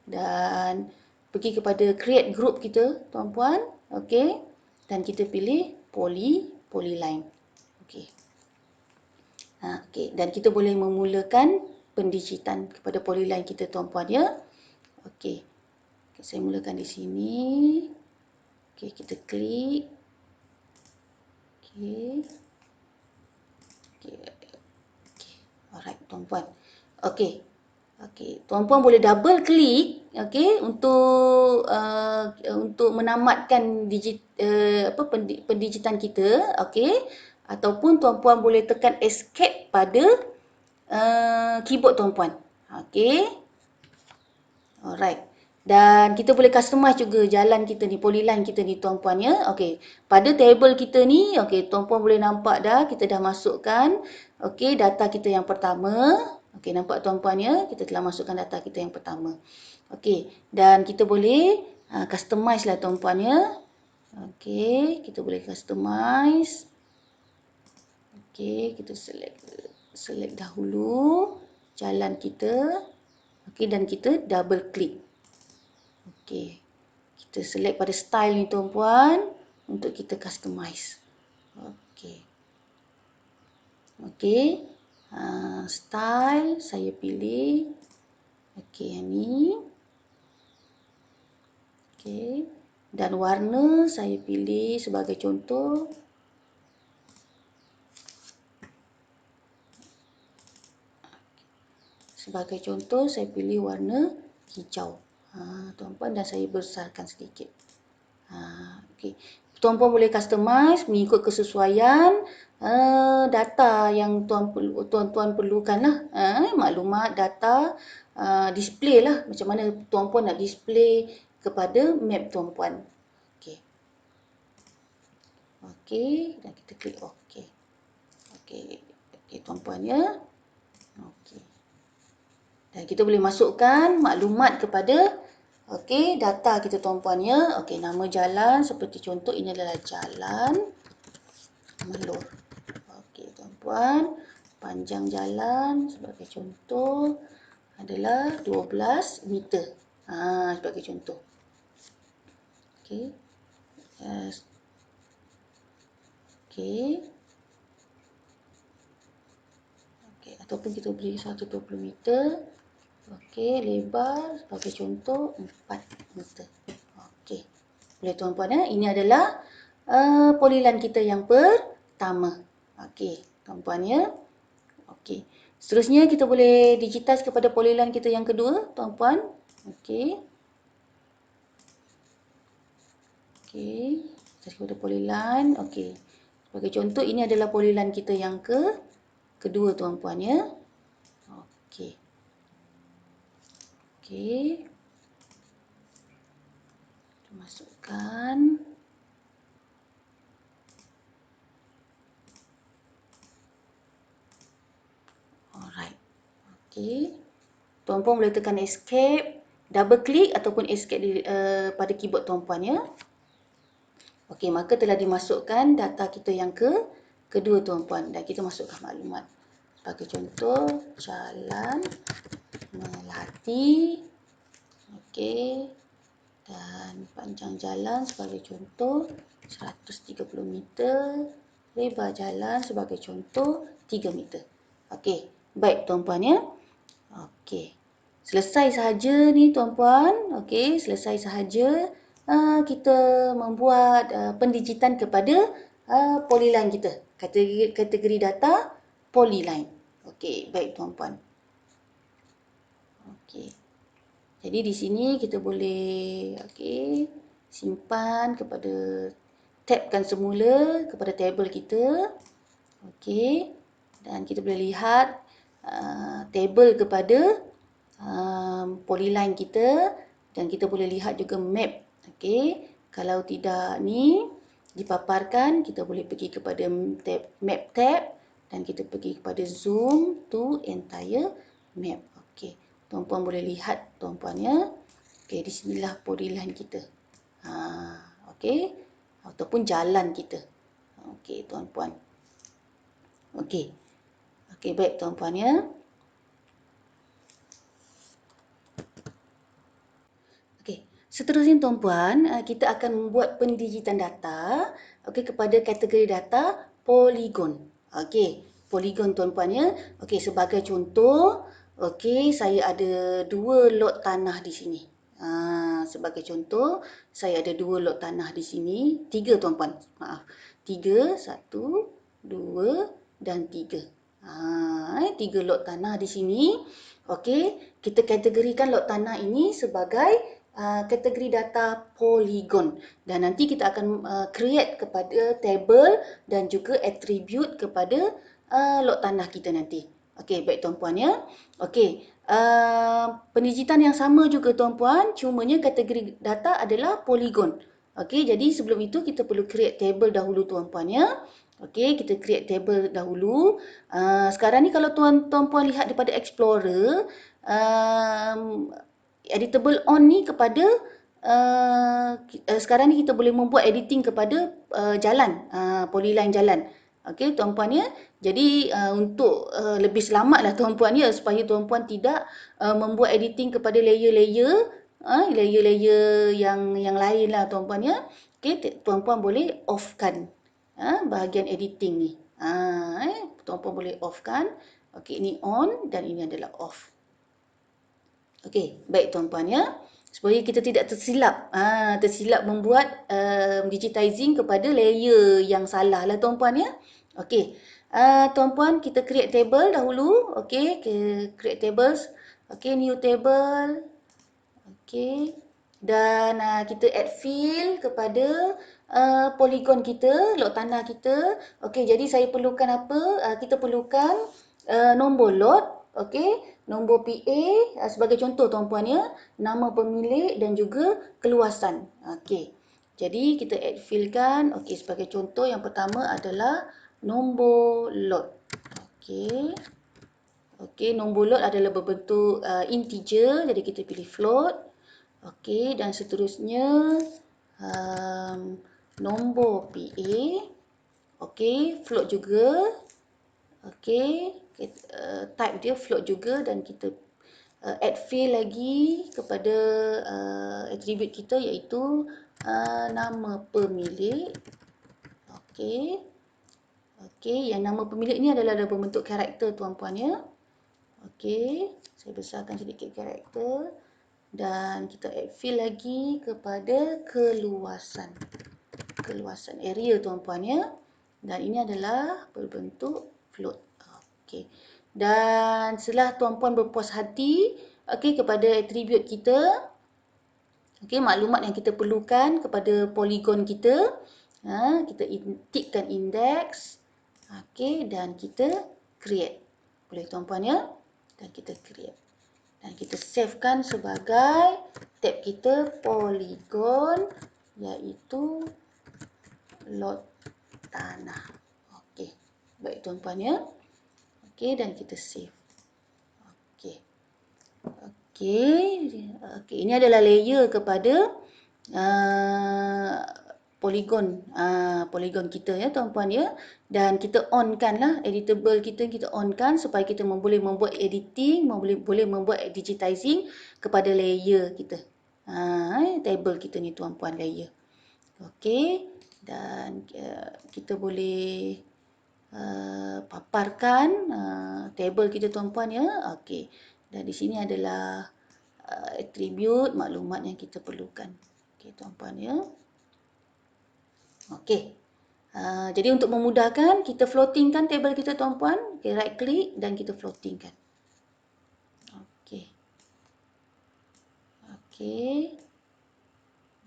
dan pergi kepada create group kita tuan-puan. Okey, dan kita pilih polyline. Okey. Okey, dan kita boleh memulakan pendijitan kepada polyline kita tuan-puan ya. Okey. Saya mulakan di sini. Okey, kita klik. Okey. Okey. Alright, tuan-puan. Okey. Okey, tuan-puan boleh double klik okey untuk menamatkan pendijitan kita, okey. Ataupun tuan-puan boleh tekan escape pada keyboard tuan-puan. Okey. Alright. Dan kita boleh customize juga jalan kita ni, polyline kita ni tuan-puan ya. Okey, pada table kita ni, okey, tuan-puan boleh nampak dah, kita dah masukkan okey data kita yang pertama. Okey, nampak tuan-puan ya, kita telah masukkan data kita yang pertama. Okey, dan kita boleh customize lah tuan-puan ya. Okey, kita boleh customize. Okey, kita select dahulu jalan kita. Okey, dan kita double klik. Okey, kita select pada style ni tuan-puan untuk kita customize. Okey. Okey. Style saya pilih. Okey, yang ni. Okey. Dan warna saya pilih sebagai contoh. Sebagai contoh saya pilih warna hijau. Tuan-puan, dan saya besarkan sedikit. Okey. Tuan-puan boleh customize mengikut kesesuaian data yang tuan-tuan perlukan lah. Maklumat, data, display lah. Macam mana tuan-puan nak display kepada map tuan-puan. Okey. Okey, dan kita klik okey. Okey. Okey tuan-puan ya. Okey. Dan kita boleh masukkan maklumat kepada okey data kita tuan-puan ya. Okey, nama jalan seperti contoh ini adalah Jalan Melur. Okey tuan-puan, panjang jalan sebagai contoh adalah 12 meter. Sebagai contoh. Okey. Okey. Okey, ataupun kita beri 120 meter. Okey, lebar sebagai contoh 4 meter. Okey. Boleh tuan-puan ya. Ini adalah polyline kita yang pertama. Okey, tuan-puan ya. Okey. Seterusnya kita boleh digitize kepada polyline kita yang kedua, tuan-puan. Okey. Okey. Digitize kepada polyline. Okey. Sebagai contoh ini adalah polyline kita yang kedua, tuan-puan ya. Okey. Okey. Kita masukkan. Alright. Okey. Tuan-puan boleh tekan escape, double klik ataupun escape pada keyboard tuan-puan ya. Okey, maka telah dimasukkan data kita yang kedua tuan-puan, dan kita masukkan maklumat. Sebagai contoh, Jalan Melati. Okey. Dan panjang jalan sebagai contoh 130 meter. Lebar jalan sebagai contoh 3 meter. Okey, baik tuan-puan ya. Okey. Selesai sahaja ni tuan-puan. Okey, selesai sahaja kita membuat pendijitan kepada polyline kita. Kategori data polyline. Okey, baik tuan-puan. Okey. Jadi di sini kita boleh simpan kepada tabkan semula kepada table kita. Okey. Dan kita boleh lihat table kepada polyline kita dan kita boleh lihat juga map. Okey. Kalau tidak ni dipaparkan, kita boleh pergi kepada map tab dan kita pergi kepada zoom to entire map. Okey. Tuan-puan boleh lihat tuan-puan ya. Okey, di sinilah polyline kita. Okey. Ataupun jalan kita. Okey, tuan-puan. Okey. Okey, baik tuan-puan ya. Okey, seterusnya tuan-puan, kita akan membuat pendijitan data kepada kategori data poligon. Okey, poligon tuan-puan ya. Okey, sebagai contoh, saya ada 2 lot tanah di sini. Sebagai contoh, saya ada 2 lot tanah di sini. 3 tuan-puan, maaf. 3, 1, 2 dan 3. 3 lot tanah di sini. Okey, kita kategorikan lot tanah ini sebagai kategori data polygon dan nanti kita akan create kepada table dan juga attribute kepada lot tanah kita nanti. Okey, baik tuan-puan ya. Okey, pendijitan yang sama juga tuan-puan, cumanya kategori data adalah polygon. Okey, jadi sebelum itu kita perlu create table dahulu tuan-puan ya. Okey, kita create table dahulu. Sekarang ni kalau tuan-puan lihat daripada Explorer, editable on ni kepada sekarang ni kita boleh membuat editing kepada jalan, polyline jalan. Okey tuan-puan ya. Jadi untuk lebih selamatlah tuan-puan ya, supaya tuan-puan tidak membuat editing kepada layer-layer yang lain lah tuan-puan ya. Okey, tuan-puan boleh offkan bahagian editing ni. Tuan-puan boleh offkan. Okey, ini on dan ini adalah off. Okey, baik tuan-puan ya. Supaya kita tidak tersilap membuat digitizing kepada layer yang salah lah tuan-puan ya. Okey, tuan-puan kita create table dahulu. Okey, create tables. Okey, new table. Okey, dan kita add field kepada polygon kita, lot tanah kita. Okey, jadi saya perlukan apa? Kita perlukan nombor lot. Okey, nombor PA sebagai contoh tuan-puan ya, nama pemilik dan juga keluasan. Okey. Jadi kita add field kan. Okey, sebagai contoh yang pertama adalah nombor lot. Okey. Okey, nombor lot adalah berbentuk integer, jadi kita pilih float. Okey, dan seterusnya nombor PA. Okey, float juga. Okey, type dia float juga dan kita add field lagi kepada attribute kita iaitu nama pemilik. Okey. Okey, yang nama pemilik ni adalah berbentuk karakter tuan-puan ya. Okey, saya besarkan sedikit karakter dan kita add field lagi kepada keluasan. Keluasan area tuan-puan ya. Dan ini adalah berbentuk float. Okey. Dan setelah tuan-puan berpuas hati kepada atribut kita, maklumat yang kita perlukan kepada polygon kita, kita tikkan index. Dan kita create. Boleh tuan-puan ya? Dan kita create. Dan kita savekan sebagai tab kita polygon iaitu lot tanah. Okey. Baik tuan-puan ya. Okey, dan kita save. Okey. Okey, ini adalah layer kepada polygon kita ya tuan-puan ya, dan kita onkan lah editable kita onkan supaya kita boleh membuat editing, boleh membuat digitizing kepada layer kita. Table kita ni tuan-puan layer. Okey, dan kita boleh paparkan table kita tuan-puan ya. Okey. Dan di sini adalah atribut maklumat yang kita perlukan. Okey tuan-puan ya. Okey. Jadi untuk memudahkan, kita floatingkan table kita tuan-puan. Okay, right click dan kita floatingkan. Okey. Okey.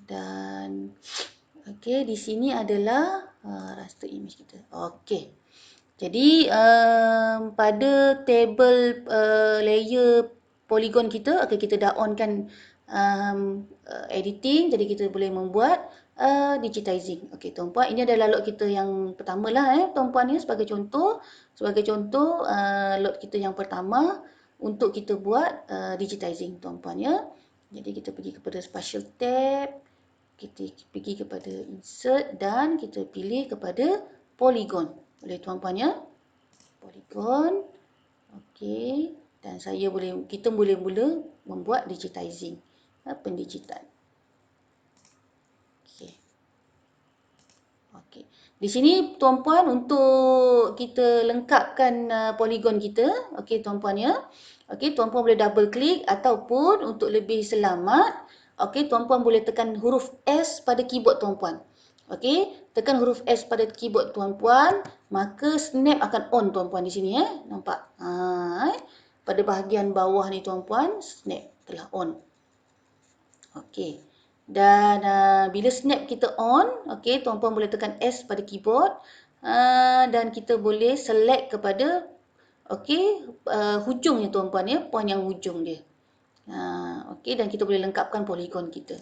Dan okey, di sini adalah raster image kita. Okey. Jadi pada table layer polygon kita, okay, kita dah onkan editing, jadi kita boleh membuat digitizing. Okey tuan-puan, ini adalah load kita yang pertama lah tuan-puan ya, sebagai contoh. Sebagai contoh load kita yang pertama untuk kita buat digitizing tuan-puan ya. Jadi kita pergi kepada spatial tab, kita pergi kepada insert dan kita pilih kepada polygon. Boleh tuan-puan ya? Polygon. Okey. Dan kita boleh mula membuat digitizing. Pendigitan. Okey. Okey. Di sini tuan-puan untuk kita lengkapkan polygon kita. Okey tuan-puan ya. Okey, tuan-puan boleh double klik ataupun untuk lebih selamat, okey, tuan-puan boleh tekan huruf S pada keyboard tuan-puan. Okey, tekan huruf S pada keyboard tuan-puan, maka snap akan on tuan-puan di sini nampak? Pada bahagian bawah ni tuan-puan, snap telah on. Okey. Dan bila snap kita on, okey, tuan-puan boleh tekan S pada keyboard dan kita boleh select kepada okey, hujungnya tuan-puan ya, point yang hujung dia. Okey, dan kita boleh lengkapkan polygon kita.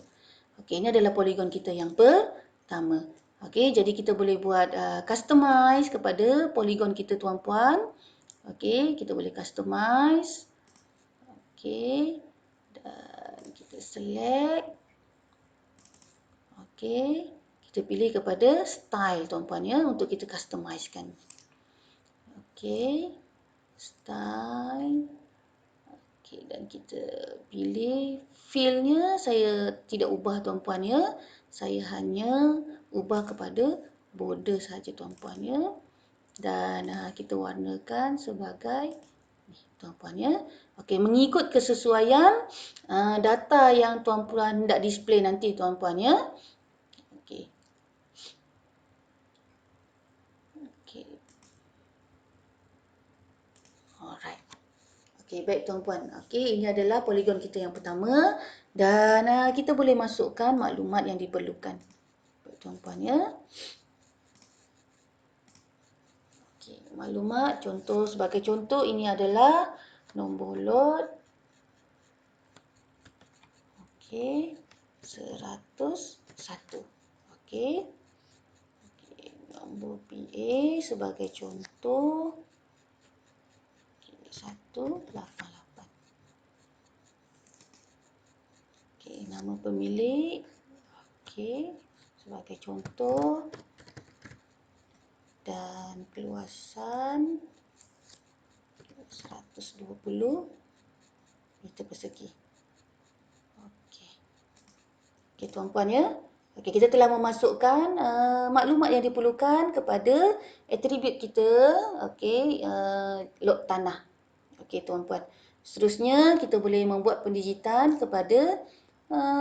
Okey, ini adalah polygon kita yang pertama. Okey, jadi kita boleh buat customize kepada polygon kita tuan-puan. Okey, kita boleh customize. Okey, dan kita select. Okey, kita pilih kepada style tuan-puan ya, untuk kita customizekan. Okey, style. Okey, dan kita pilih fill-nya, saya tidak ubah tuan-puan ya. Saya hanya ubah kepada border saja tuan-puan ya. Dan kita warnakan sebagai ni tuan-puan ya. Okey, mengikut kesesuaian data yang tuan-puan hendak display nanti tuan-puan ya. Okey. Okey. Alright. Okey, baik tuan-puan. Okey, ini adalah polygon kita yang pertama dan kita boleh masukkan maklumat yang diperlukan. Baik tuan-puan ya. Okey, maklumat contoh, sebagai contoh ini adalah nombor load. Okey, 101. Okey. Okey, nombor PA sebagai contoh. Okey, 188. Okey, nama pemilik. Okey, sebagai contoh. Dan keluasan 120 meter persegi. Okey. Okey tuan-puan ya. Okey, kita telah memasukkan maklumat yang diperlukan kepada atribut kita. Okey, log tanah. Okey tuan-puan. Seterusnya kita boleh membuat pendigitan kepada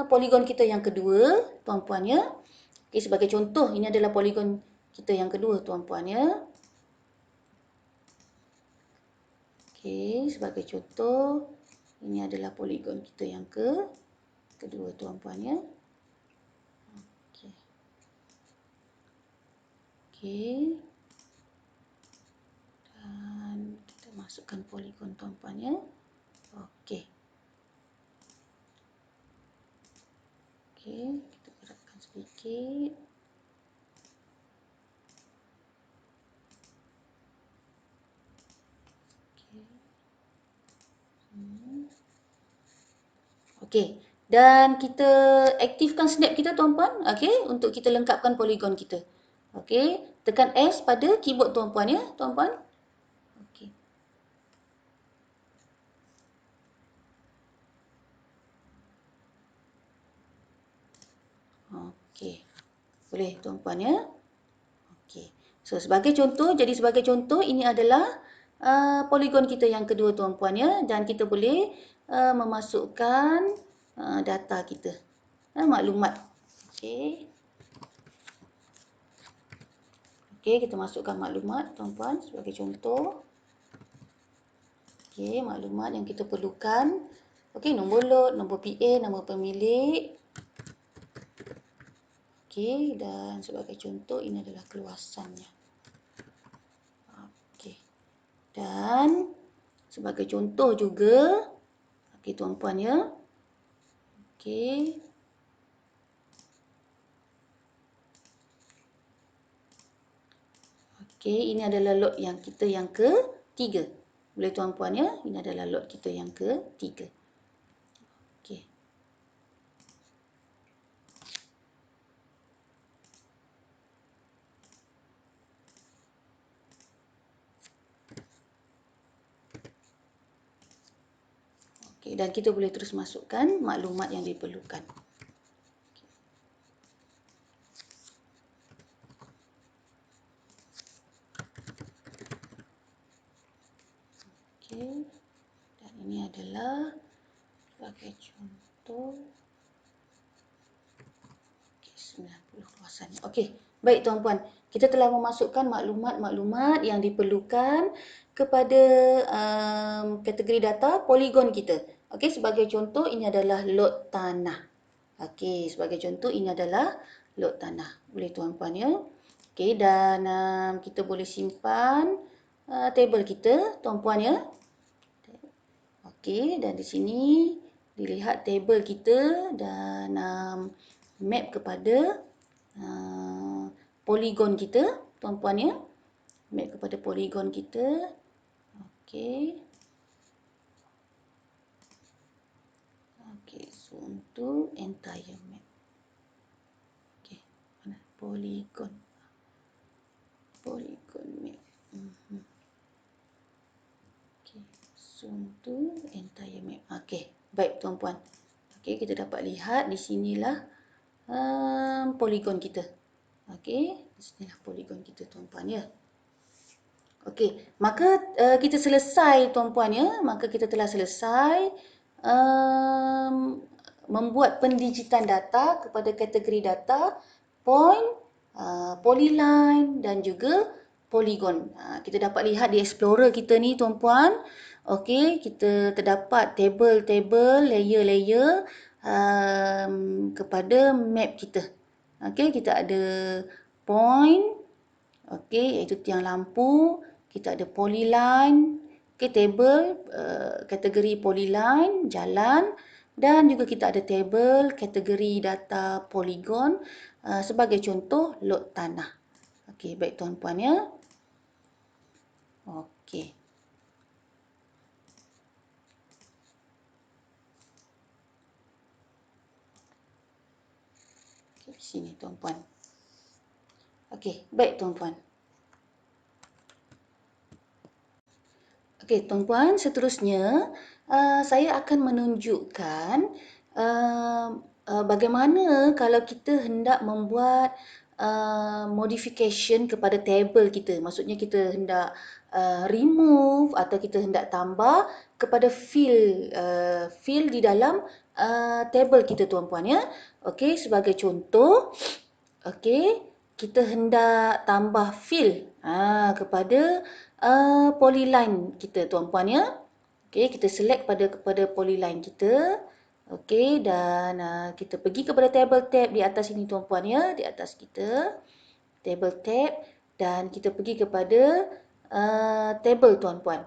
polygon kita yang kedua, tuan-puan ya. Okey, sebagai contoh ini adalah polygon kita yang kedua tuan-puan ya. Okey, sebagai contoh ini adalah polygon kita yang kedua tuan-puan ya. Okey. Okey. Dan kita masukkan polygon tuan-puan ya. Okey. Okey, kita gerakkan sedikit. Okey, dan kita aktifkan snap kita tuan-puan, okey, untuk kita lengkapkan polygon kita. Okey, tekan S pada keyboard tuan-puan ya, tuan-puan. Okey. Okey. Boleh tuan-puan ya? Okey. So sebagai contoh, ini adalah poligon kita yang kedua tuan-puan ya, dan kita boleh memasukkan data kita. Maklumat. Okey. Okey, kita masukkan maklumat tuan-puan sebagai contoh. Okey, maklumat yang kita perlukan. Okey, nombor lot, nombor PA, nama pemilik. Okey, dan sebagai contoh ini adalah keluasannya. Okey. Dan sebagai contoh juga, okey tuan-puan ya. Okey. Okey, ini adalah lot yang kita yang ketiga. Boleh tuan-puan ya? Ini adalah lot kita yang ketiga. Okey. Okey, dan kita boleh terus masukkan maklumat yang diperlukan. Okey. Dan ini adalah sebagai contoh. Okey, 90 luasannya. Okey, baik tuan-puan. Kita telah memasukkan maklumat-maklumat yang diperlukan kepada kategori data poligon kita. Okey, sebagai contoh ini adalah lot tanah. Okey, sebagai contoh ini adalah lot tanah. Boleh tuan-puan ya. Okey, dan kita boleh simpan table kita, tuan-puan ya. Okey, dan di sini dilihat table kita dan map kepada poligon kita, tuan-puan ya. Map kepada poligon kita. Okey. Okey, so untuk entire map. Okey, mana poligon? Poligon map. Okey, so untuk entire map. Okey, baik tuan-puan. Okey, kita dapat lihat di sinilah poligon kita. Okey, di sinilah poligon kita tuan-puan ya. Okey, maka kita selesai tuan-puan ya. Maka kita telah selesai membuat pendigitan data kepada kategori data point, polyline dan juga poligon. Kita dapat lihat di Explorer kita ni tuan-puan. Okey, kita terdapat table-table, layer-layer kepada map kita. Okey, kita ada point, okey, iaitu tiang lampu. Kita ada polyline, okey, table kategori polyline, jalan, dan juga kita ada table kategori data poligon sebagai contoh lot tanah. Okey, baik tuan-puan ya. Okey. Okey, sini tuan-puan. Okey, baik tuan-puan. Okey, tuan-puan, seterusnya saya akan menunjukkan bagaimana kalau kita hendak membuat modification kepada table kita. Maksudnya kita hendak remove atau kita hendak tambah kepada field di dalam table kita tuan-puan ya. Okey, sebagai contoh, okey, kita hendak tambah field kepada polyline kita tuan-puan ya. Okey, kita select kepada polyline kita. Okey, dan kita pergi kepada table tab di atas ini tuan-puan ya, di atas kita. Table tab dan kita pergi kepada table tuan-puan.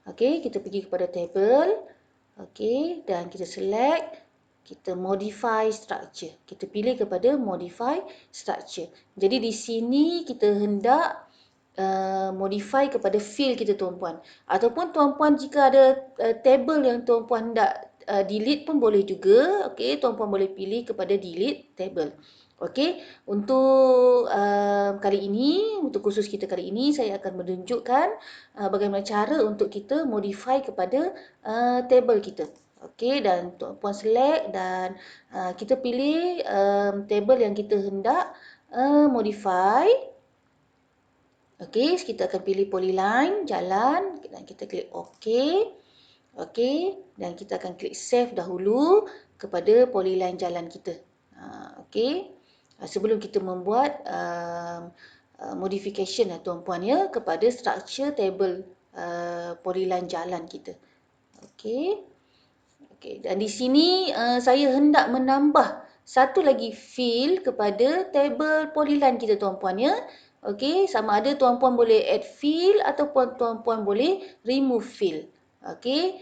Okey, kita pergi kepada table. Okey, dan kita select, kita modify structure. Kita pilih kepada modify structure. Jadi di sini kita hendak modify kepada field kita tuan-puan. Ataupun tuan-puan jika ada table yang tuan-puan hendak delete pun boleh juga. Okey, tuan-puan boleh pilih kepada delete table. Okey, untuk kali ini, untuk khusus kita kali ini, saya akan menunjukkan bagaimana cara untuk kita modify kepada table kita. Okey, dan tuan-puan select dan kita pilih table yang kita hendak modify. Okey, kita akan pilih polyline, jalan dan kita klik OK. Okey, dan kita akan klik save dahulu kepada polyline jalan kita. Okey, sebelum kita membuat modification tuan-puan ya kepada structure table polyline jalan kita. Okey. Okey, dan di sini saya hendak menambah satu lagi field kepada table polyline kita tuan-puan ya. Okey, sama ada tuan-puan boleh add field ataupun tuan-puan boleh remove field. Okey,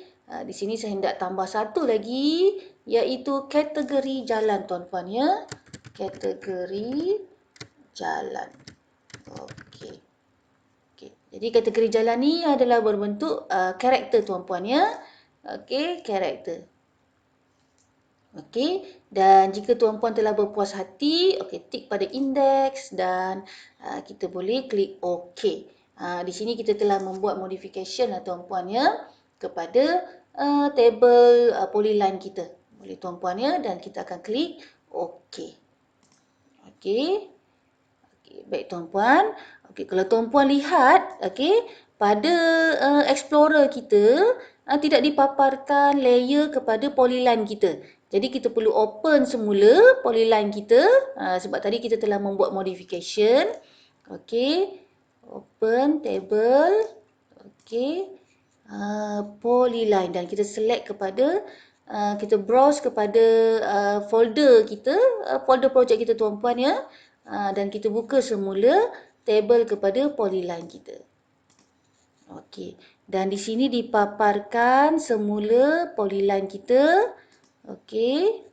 di sini saya hendak tambah satu lagi iaitu kategori jalan tuan-puan ya. Kategori jalan. Okey. Okey, jadi kategori jalan ni adalah berbentuk karakter tuan-puan ya. Okey, karakter. Okey, dan jika tuan-puan telah berpuas hati, okey, tik pada indeks dan kita boleh klik OK. Di sini kita telah membuat modification tuan-puan ya kepada table polyline kita. Boleh tuan-puan ya, dan kita akan klik OK. Okey. Okey, baik tuan-puan. Okey, kalau tuan-puan lihat, okey, pada Explorer kita tidak dipaparkan layer kepada polyline kita. Jadi kita perlu open semula polyline kita sebab tadi kita telah membuat modification. Okey, open table. Okey, polyline dan kita select kepada kita browse kepada folder kita, folder projek kita tuan-puan ya. Dan kita buka semula table kepada polyline kita. Okey, dan di sini dipaparkan semula polyline kita. Okey.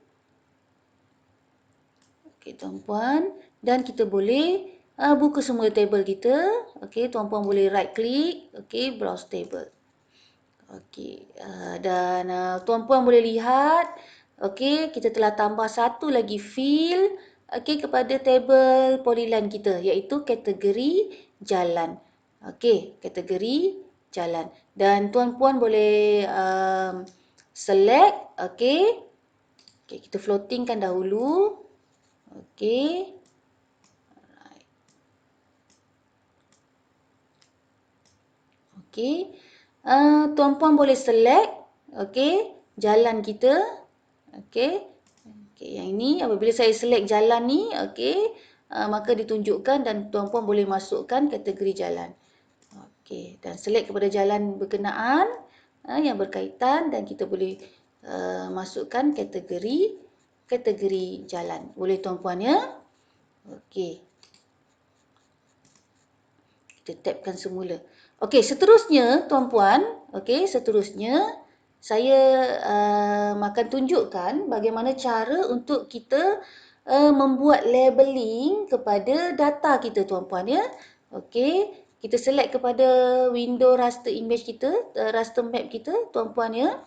Okey tuan-puan, dan kita boleh buka semula table kita. Okey, tuan-puan boleh right click, okey, browse table. Okey, dan tuan-puan boleh lihat, okey, kita telah tambah satu lagi field okey kepada table polyline kita iaitu kategori jalan. Okey, kategori jalan. Dan tuan-puan boleh select, okey. Okey, kita floatingkan dahulu. Okey. Okey. Tuan-puan boleh select, okey, jalan kita. Okey. Okey, yang ini apabila saya select jalan ni, okey, maka ditunjukkan dan tuan-puan boleh masukkan kategori jalan. Okey, dan select kepada jalan berkenaan yang berkaitan dan kita boleh masukkan kategori jalan. Boleh tuan-puan ya? Okey. Kita tapkan semula. Okey, seterusnya tuan-puan, okey, seterusnya saya akan tunjukkan bagaimana cara untuk kita membuat labeling kepada data kita tuan-puan ya. Okey, kita select kepada window raster image kita, raster map kita tuan-puan ya.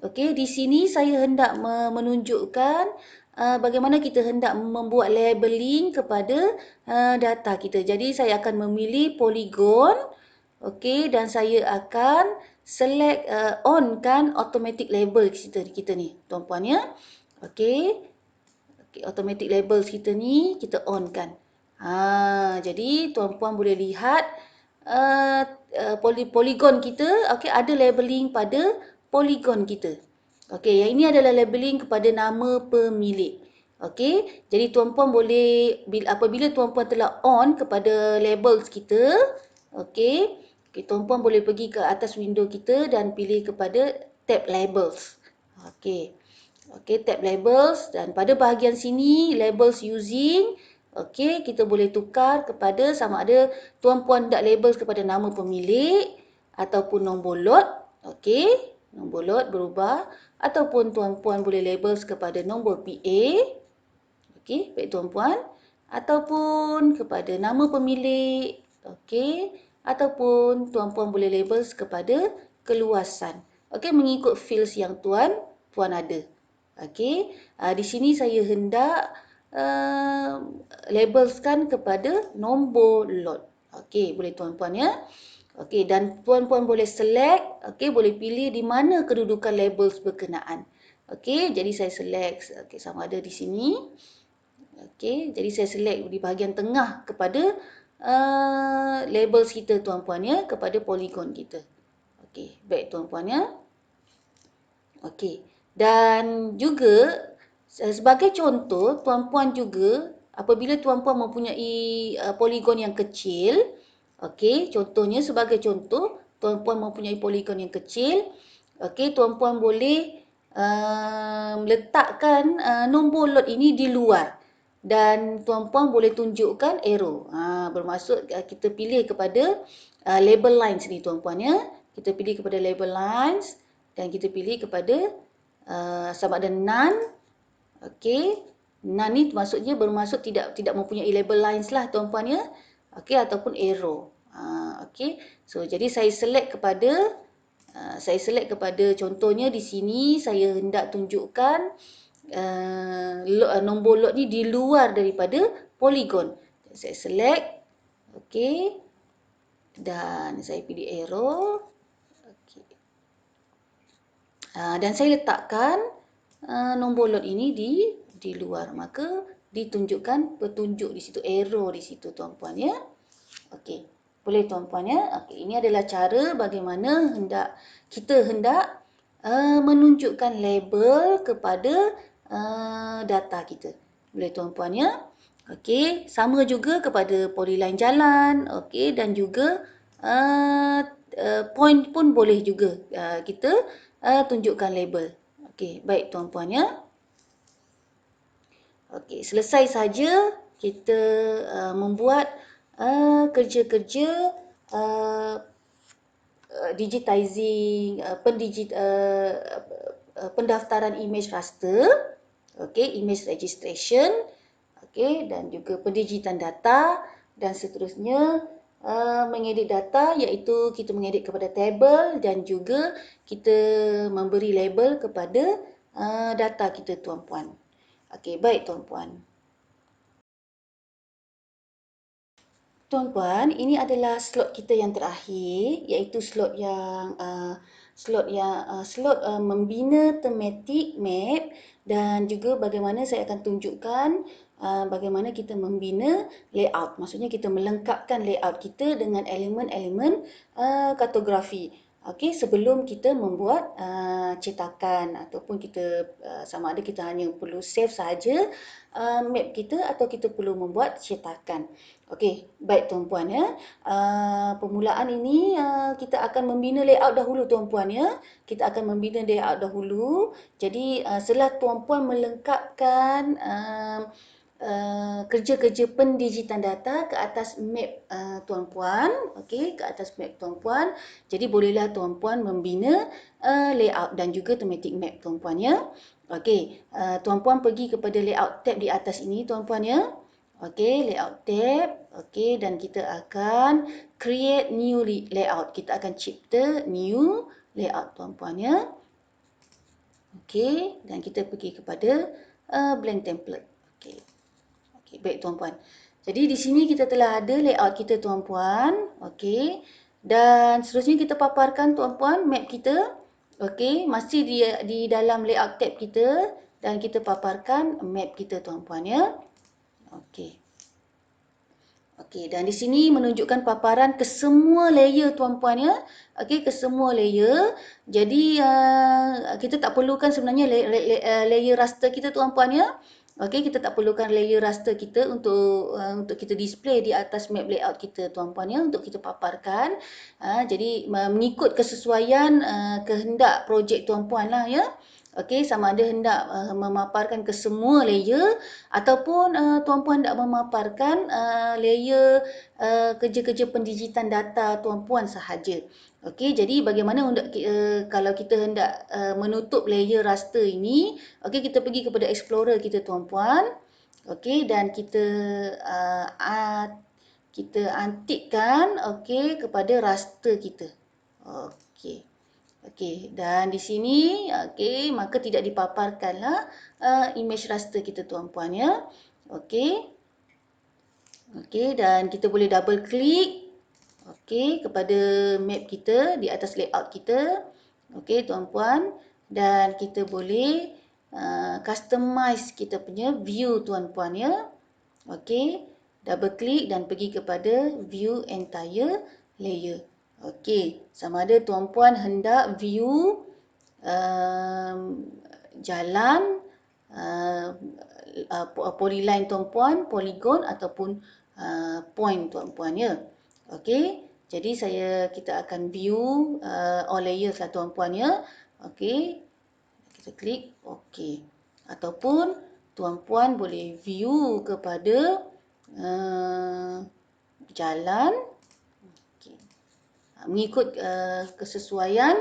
Okey, di sini saya hendak menunjukkan bagaimana kita hendak membuat labeling kepada data kita. Jadi saya akan memilih polygon. Okey, dan saya akan select on kan automatic label kita ni tuan-puan ya. Okey. Okey, automatic labels kita ni kita on kan. Jadi tuan-puan boleh lihat polygon kita okey ada labeling pada polygon kita. Okey, yang ini adalah labeling kepada nama pemilik. Okey, jadi tuan-puan boleh apabila tuan-puan telah on kepada labels kita, okey, tuan-puan boleh pergi ke atas window kita dan pilih kepada tab labels. Okey. Okey, tab labels dan pada bahagian sini labels using, okey, kita boleh tukar kepada sama ada tuan-puan nak labels kepada nama pemilik ataupun nombor lot. Okey, nombor lot berubah ataupun tuan-puan boleh labels kepada nombor PA. Okey, baik tuan-puan, ataupun kepada nama pemilik. Okey, ataupun tuan-puan boleh labels kepada keluasan. Okey, mengikut fields yang tuan-puan ada. Okey, di sini saya hendak labelskan kepada nombor lot. Okey, boleh tuan-puan ya. Okey, dan tuan-puan boleh select, okey, boleh pilih di mana kedudukan labels berkenaan. Okey, jadi saya select, okey, sama ada di sini. Okey, jadi saya select di bahagian tengah kepada labels kita tuan-puan ya, kepada poligon kita. Okey, baik tuan-puan ya. Okey. Dan juga sebagai contoh, tuan-puan juga apabila tuan-puan mempunyai poligon yang kecil, okey, contohnya sebagai contoh, tuan-puan mempunyai poligon yang kecil, okey, tuan-puan boleh letakkan nombor lot ini di luar dan tuan-puan boleh tunjukkan arrow. Bermaksud kita pilih kepada label lines ni tuan-puan ya. Kita pilih kepada label lines dan kita pilih kepada sama ada none. Okey. None ni maksudnya bermaksud tidak mempunyai label lines lah tuan-puan ya. Okey, ataupun arrow. Okey. So jadi saya select kepada contohnya di sini saya hendak tunjukkan nombor lot ni di luar daripada poligon. Saya select. Okey. Dan saya pilih arrow. Okey. Dan saya letakkan nombor lot ini di luar. Maka ditunjukkan petunjuk di situ, arrow di situ tuan-puan ya. Okey. Boleh tuan-puan ya. Okey, ini adalah cara bagaimana kita hendak menunjukkan label kepada data kita. Boleh tuan-puan ya. Okey, sama juga kepada polyline jalan, okey, dan juga point pun boleh juga kita tunjukkan label. Okey, baik tuan-puan ya. Okey, selesai saja kita membuat kerja-kerja digitizing pendaftaran image raster, okey, image registration, okey, dan juga pendigitan data dan seterusnya mengedit data iaitu kita mengedit kepada table dan juga kita memberi label kepada data kita tuan-puan. Okey, baik tuan-puan. Tuan-puan, ini adalah slot kita yang terakhir iaitu slot membina thematic map dan juga bagaimana saya akan tunjukkan bagaimana kita membina layout. Maksudnya kita melengkapkan layout kita dengan elemen-elemen kartografi. Okey, sebelum kita membuat cetakan ataupun kita sama ada kita hanya perlu save saja map kita atau kita perlu membuat cetakan. Okey, baik tuan-puan ya. Permulaan ini kita akan membina layout dahulu tuan-puan ya. Kita akan membina layout dahulu. Jadi setelah tuan-puan melengkapkan kerja-kerja pendigitan data ke atas map tuan-puan, okey, ke atas map tuan-puan. Jadi bolehlah tuan-puan membina layout dan juga thematic map tuan-puan ya. Okey, tuan-puan pergi kepada layout tab di atas ini tuan-puan ya. Okey, layout tab. Okey, dan kita akan create new layout. Kita akan cipta new layout tuan-puan ya. Okey, dan kita pergi kepada blank template. Okey. Okey, baik tuan-puan. Jadi di sini kita telah ada layout kita tuan-puan. Okey. Dan seterusnya kita paparkan tuan-puan map kita. Okey, masih di dalam layout tab kita dan kita paparkan map kita tuan-puan ya. Okey. Okey, dan di sini menunjukkan paparan ke semua layer tuan-puan ya. Okey, ke semua layer. Jadi kita tak perlukan sebenarnya layer raster kita tuan-puan ya. Okey, kita tak perlukan layer raster kita untuk kita display di atas map layout kita tuan-puan ya, untuk kita paparkan. Jadi mengikut kesesuaian kehendak projek tuan-puan lah ya. Okey, sama ada hendak memaparkan ke semua layer ataupun tuan-puan hendak memaparkan layer kerja-kerja pendigitan data tuan-puan sahaja. Okey, jadi bagaimana kalau kita hendak menutup layer raster ini, okey, kita pergi kepada explorer kita tuan-puan. Okey, dan kita antikkan okey kepada raster kita. Okey. Okey, dan di sini okey, maka tidak dipaparkanlah image raster kita tuan-puan ya. Okey. Okey, dan kita boleh double klik okey kepada map kita di atas layout kita. Okey tuan-puan, dan kita boleh customize kita punya view tuan-puan ya. Okey, double klik dan pergi kepada view entire layer. Okey, sama ada tuan-puan hendak view jalan, polyline tuan-puan, polygon ataupun point tuan-puan ya. Okey, jadi kita akan view all layers lah tuan-puan ya. Okey, kita klik okey. Ataupun tuan-puan boleh view kepada jalan mengikut kesesuaian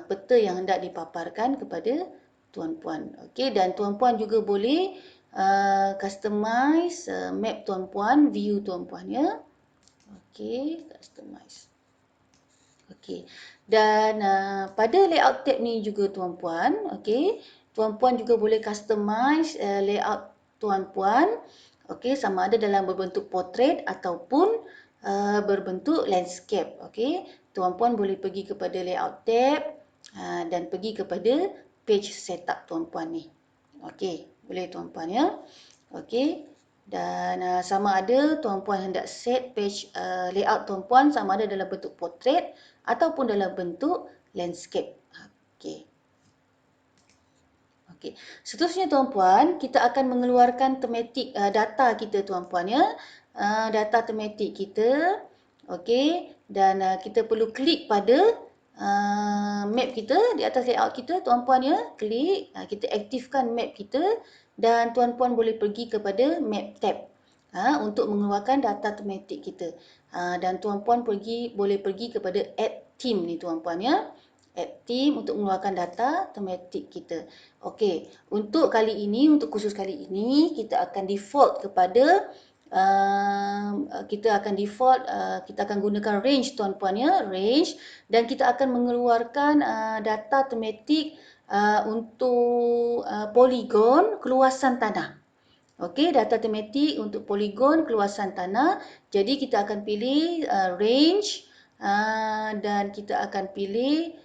peta yang hendak dipaparkan kepada tuan-puan. Okey, dan tuan-puan juga boleh customize map tuan-puan, view tuan-puan ya. Okey, customize. Okey. Dan pada layout tab ni juga tuan-puan, okey, tuan-puan juga boleh customize layout tuan-puan. Okey, sama ada dalam berbentuk portrait ataupun berbentuk landscape. Okey, tuan-puan boleh pergi kepada layout tab dan pergi kepada page setup tuan-puan ni. Okey, boleh tuan-puan ya. Okey. Dan sama ada tuan-puan hendak set page layout tuan-puan sama ada dalam bentuk portrait ataupun dalam bentuk landscape. Okey. Okey. Seterusnya tuan-puan, kita akan mengeluarkan tematik data kita tuan-puan ya. Data tematik kita. Okey, dan kita perlu klik pada map kita di atas layout kita tuan-puan ya. Klik, kita aktifkan map kita dan tuan-puan boleh pergi kepada map tab untuk mengeluarkan data tematik kita. Dan tuan-puan boleh pergi kepada add theme ni tuan-puan ya. Add theme untuk mengeluarkan data tematik kita. Okey, untuk khusus kali ini kita akan default kepada kita akan gunakan range tuan-puan ya, range, dan kita akan mengeluarkan data tematik untuk poligon keluasan tanah. Okey, data tematik untuk poligon keluasan tanah. Jadi kita akan pilih range dan kita akan pilih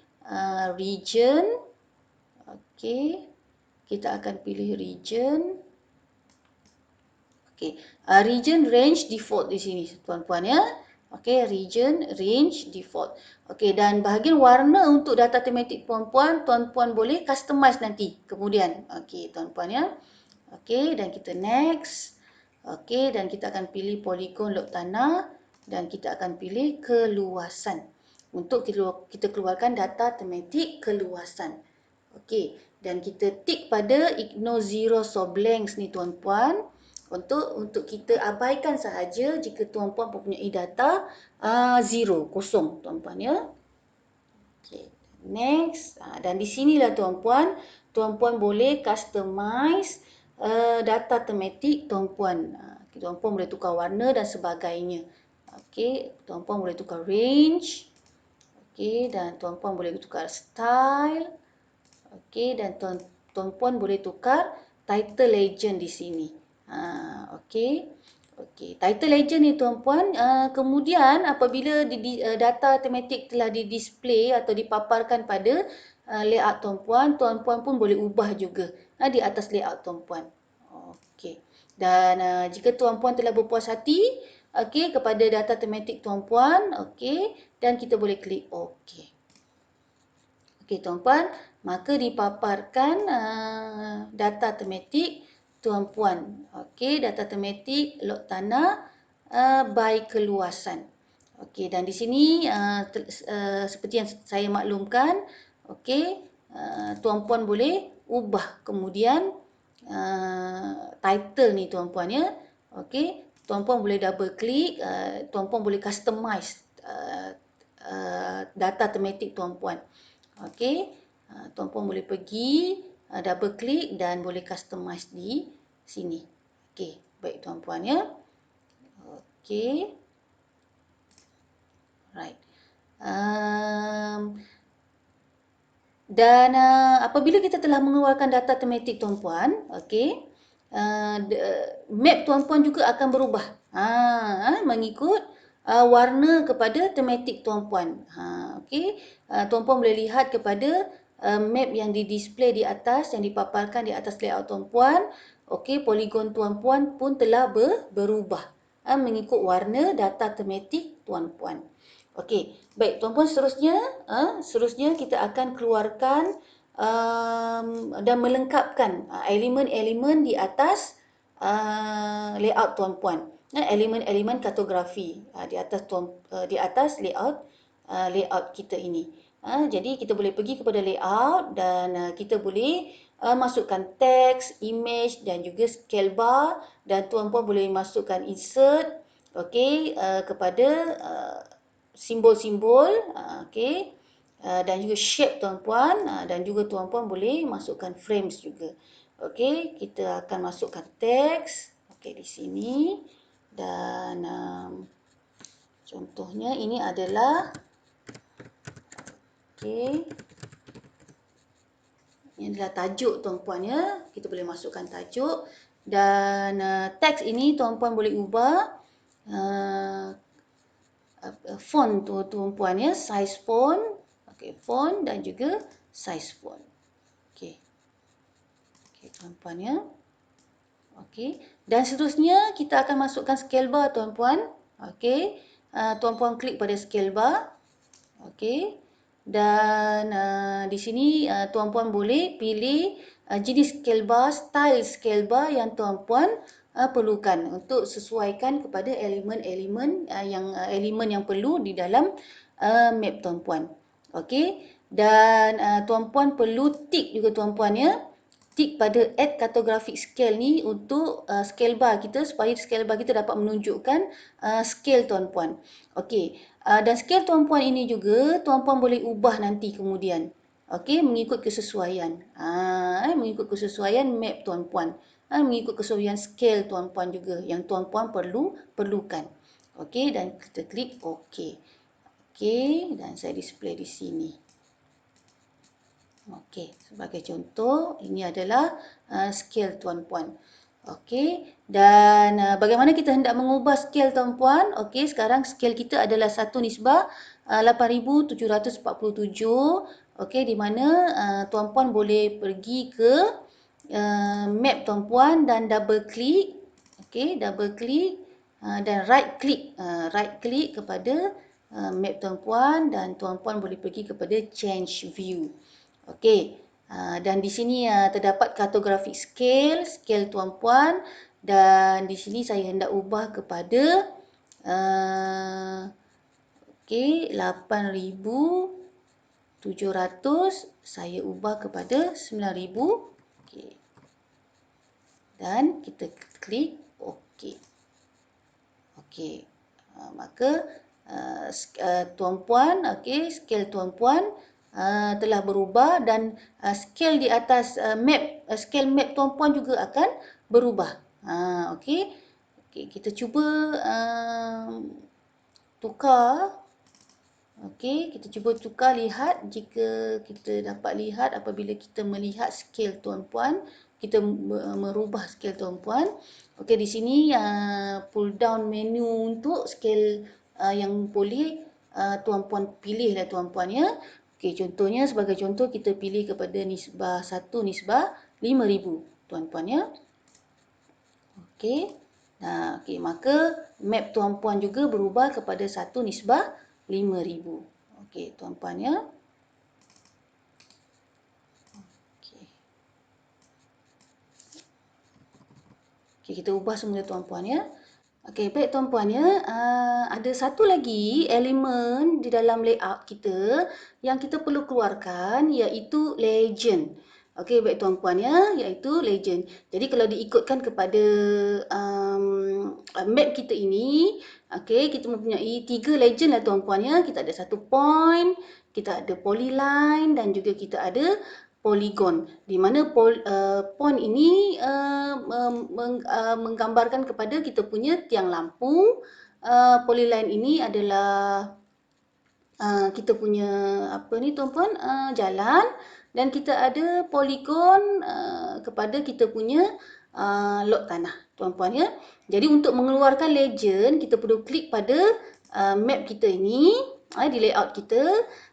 region. Okey, kita akan pilih region. Okey, region range default di sini tuan-puan ya. Okey, region range default. Okey, dan bahagian warna untuk data tematik tuan-puan boleh customize nanti kemudian. Okey, tuan-puan ya. Okey, dan kita next. Okey, dan kita akan pilih poligon log tanah dan kita akan pilih keluasan. Untuk kita keluarkan data tematik keluasan. Okey, dan kita tik pada ignore zero so blanks ni tuan-puan. Untuk kita abaikan sahaja jika tuan-puan mempunyai data zero, kosong tuan-puan ya. Okey, next. Dan di sinilah tuan-puan boleh customize data tematik tuan-puan. Tuan-puan boleh tukar warna dan sebagainya. Okey, tuan-puan boleh tukar range. Okey, dan tuan-puan boleh tukar style. Okey, dan tuan-puan boleh tukar title legend di sini. Okey. Okey, title legend ni tuan-puan, kemudian apabila data tematik telah di-display atau dipaparkan pada layout tuan-puan pun boleh ubah juga di atas layout tuan-puan. Okey. Dan jika tuan-puan telah berpuas hati kepada data tematik tuan-puan, dan kita boleh klik okey. Okey tuan-puan, maka dipaparkan data tematik tuan-puan. Okey, data tematik log tanah by keluasan. Okey, dan di sini seperti yang saya maklumkan, tuan-puan boleh ubah kemudian title ni tuan-puan ya. Okey, tuan-puan boleh double klik, tuan-puan boleh customize data tematik tuan-puan. Okey, tuan-puan boleh pergi double klik dan boleh customize di sini. Okey, baik tuan-puan ya. Okey. Right. Dan apabila kita telah mengeluarkan data tematik tuan-puan, map tuan-puan juga akan berubah. Mengikut warna kepada tematik tuan-puan. Tuan-puan boleh lihat kepada map yang di-display di atas, yang dipaparkan di atas layout tuan-puan, okey, poligon tuan-puan pun telah berubah mengikut warna data tematik tuan-puan. Okey, baik tuan-puan, seterusnya kita akan keluarkan dan melengkapkan elemen-elemen di atas layout tuan-puan. Elemen-elemen kartografi di atas layout kita ini. Jadi kita boleh pergi kepada layout dan kita boleh masukkan teks, image dan juga scale bar, dan tuan-puan boleh masukkan insert kepada simbol-simbol, dan juga shape tuan-puan, dan juga tuan-puan boleh masukkan frames juga. Okey, kita akan masukkan teks di sini, dan contohnya ini adalah ini adalah tajuk tuan-puan ya. Kita boleh masukkan tajuk, dan teks ini tuan-puan boleh ubah font tuan-puan ya, size font, font dan juga size font. Okey tuan-puan ya. Okey, dan seterusnya kita akan masukkan scale bar tuan-puan. Okey, tuan-puan klik pada scale bar. Okey, dan di sini tuan-puan boleh pilih jenis scale bar, style scale bar yang tuan-puan perlukan untuk sesuaikan kepada elemen-elemen yang perlu di dalam map tuan-puan. Okey, dan tuan-puan perlu tick juga tuan-puan ya. Tick pada add cartographic scale ni untuk scale bar kita, supaya scale bar kita dapat menunjukkan scale tuan-puan. Okey, dan scale tuan-puan ini juga tuan-puan boleh ubah nanti kemudian. Okey, mengikut kesesuaian. Mengikut kesesuaian map tuan-puan. Mengikut kesesuaian scale tuan-puan juga yang tuan-puan perlukan. Okey, dan kita klik OK. Okey, dan saya display di sini. Okey, sebagai contoh, ini adalah scale tuan-puan. Okey, dan bagaimana kita hendak mengubah scale tuan-puan? Okey, sekarang scale kita adalah 1:8747. Okey, di mana tuan-puan boleh pergi ke map tuan-puan dan double klik. Okey, double klik dan right klik kepada map tuan-puan, dan tuan-puan boleh pergi kepada change view. Okey, dan di sini terdapat cartographic scale tuan-puan, dan di sini saya hendak ubah kepada 8,700, saya ubah kepada 9,000. Okey, dan kita klik OK. Okey, maka tuan-puan, scale tuan-puan telah berubah, dan scale di atas scale map tuan-puan juga akan berubah. Okey, kita cuba tukar. Okey, kita cuba tukar, lihat jika kita dapat lihat apabila kita melihat scale tuan-puan, kita merubah scale tuan-puan. Okey, di sini pull down menu untuk scale yang boleh tuan-puan pilih tuan-puan ya. Okey, contohnya sebagai contoh kita pilih kepada nisbah 1:5,000 tuan-puan ya. Okey. Okey, maka map tuan-puan juga berubah kepada 1:5,000. Okey, tuan-puan ya. Okey, kita ubah semula tuan-puan ya. Okey, baik tuan-puan ya. Ada satu lagi elemen di dalam layout kita yang kita perlu keluarkan, iaitu legend. Okey, baik tuan-puan ya, iaitu legend. Jadi kalau diikutkan kepada map kita ini, okey, kita mempunyai 3 legend lah tuan-puan ya. Kita ada satu point, kita ada polyline, dan juga kita ada polygon, di mana point ini menggambarkan kepada kita punya tiang lampu. Polyline ini adalah kita punya tuan-puan, jalan, dan kita ada polygon kepada kita punya lot tanah tuan-puan ya. Jadi untuk mengeluarkan legend, kita perlu klik pada map kita ini. di layout kita,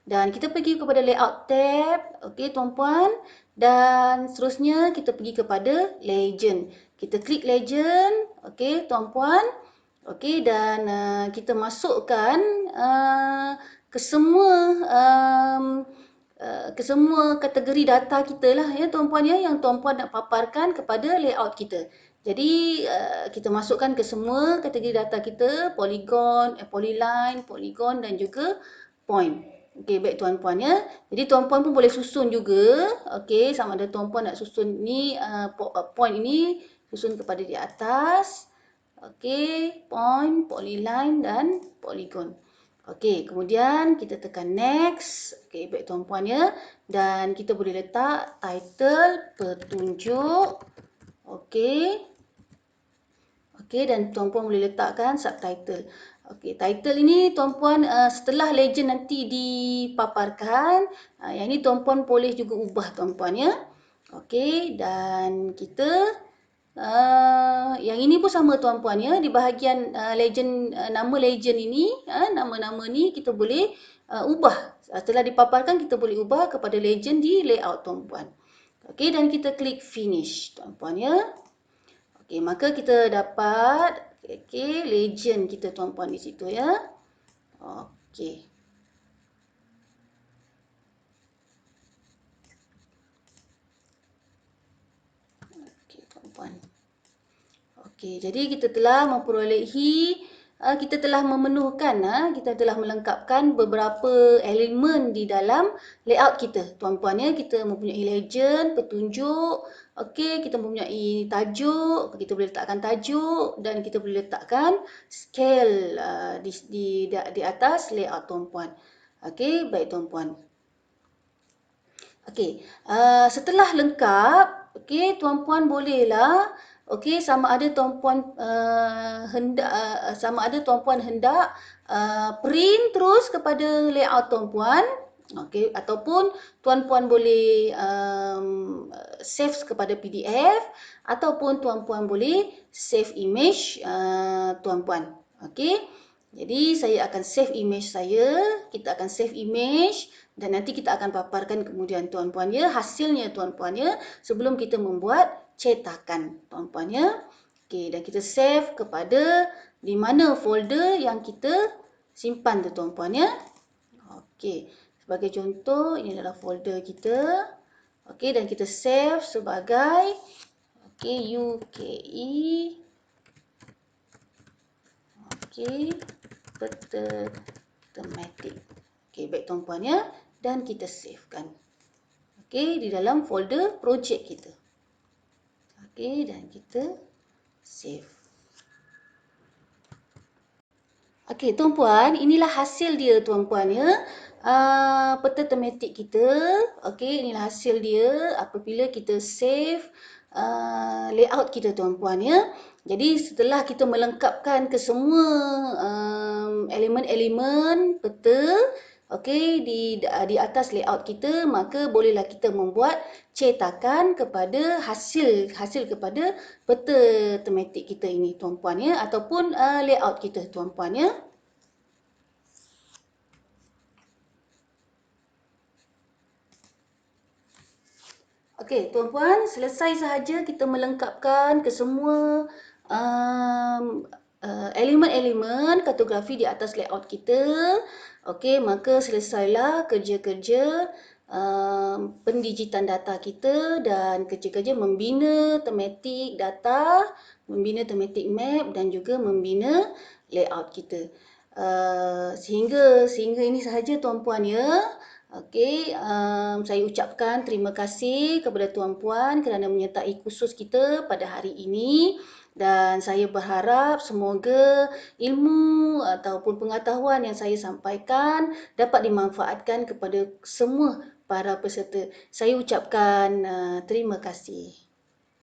dan kita pergi kepada layout tab, okey tuan-puan, dan seterusnya kita pergi kepada legend. Kita klik legend, okey tuan-puan. Okey, dan kita masukkan ke semua ke semua kategori data kita lah ya tuan-puan ya, yang tuan-puan nak paparkan kepada layout kita. Jadi kita masukkan ke semua kategori data kita, polygon, polyline, polygon dan juga point. Okey, baik tuan-puan ya. Jadi tuan-puan pun boleh susun juga. Okey, sama ada tuan-puan nak susun ni point ini susun kepada di atas. Okey, point, polyline dan polygon. Okey, kemudian kita tekan next. Okey, baik tuan-puan ya. Dan kita boleh letak title petunjuk. Okey. Okey, dan tuan-puan boleh letakkan subtitle. Okey, title ini tuan-puan setelah legend nanti dipaparkan, yang ini tuan-puan boleh juga ubah tuan-puan ya. Okey, dan kita yang ini pun sama tuan-puan ya, di bahagian legend, nama legend ini, nama-nama ni kita boleh ubah. Setelah dipaparkan kita boleh ubah kepada legend di layout tuan-puan. Okey, dan kita klik finish tuan-puan ya. Okey, maka kita dapat legend kita tuan-puan di situ ya. Okey. Okey tuan-puan. Okey, jadi kita telah memperolehi, kita telah memenuhkan, kita telah melengkapkan beberapa elemen di dalam layout kita. Tuan-puan ya, kita mempunyai legend, petunjuk, okey, kita mempunyai tajuk, kita boleh letakkan tajuk dan kita boleh letakkan scale di atas layout tuan-puan. Okey, baik tuan-puan. Okey, setelah lengkap, okey, tuan-puan bolehlah, okey, sama ada tuan-puan hendak print terus kepada layout tuan-puan, okey, ataupun tuan-puan boleh save kepada PDF ataupun tuan-puan boleh save image tuan-puan. Okey. Jadi saya akan save image saya, kita akan save image dan nanti kita akan paparkan kemudian tuan-puan ya, hasilnya tuan-puan ya, sebelum kita membuat cetakan tuan-puan ya. Okey, dan kita save kepada di mana folder yang kita simpan tu tuan-puan ya. Okey, sebagai contoh ini adalah folder kita. Okey, dan kita save sebagai UKE. Okey, peta tematik. Okey, baik tuan-puan ya, dan kita savekan. Okey, di dalam folder projek kita. Okey, dan kita save. Okey, tuan-puan, inilah hasil dia tuan-puan ya. Peta tematik kita. Okey, inilah hasil dia apabila kita save layout kita tuan-puan ya. Jadi setelah kita melengkapkan ke semua elemen-elemen peta, okey, di atas layout kita, maka bolehlah kita membuat cetakan kepada hasil kepada peta tematik kita ini tuan-puan ya, ataupun layout kita tuan-puan ya. Okey, tuan-puan, selesai sahaja kita melengkapkan ke semua elemen-elemen kartografi di atas layout kita. Okey, maka selesailah kerja-kerja pendigitan data kita dan kerja-kerja membina tematik data, membina tematik map dan juga membina layout kita. Sehingga ini sahaja tuan-puan ya. Okey, saya ucapkan terima kasih kepada tuan-puan kerana menyertai kursus kita pada hari ini dan saya berharap semoga ilmu ataupun pengetahuan yang saya sampaikan dapat dimanfaatkan kepada semua para peserta. Saya ucapkan terima kasih.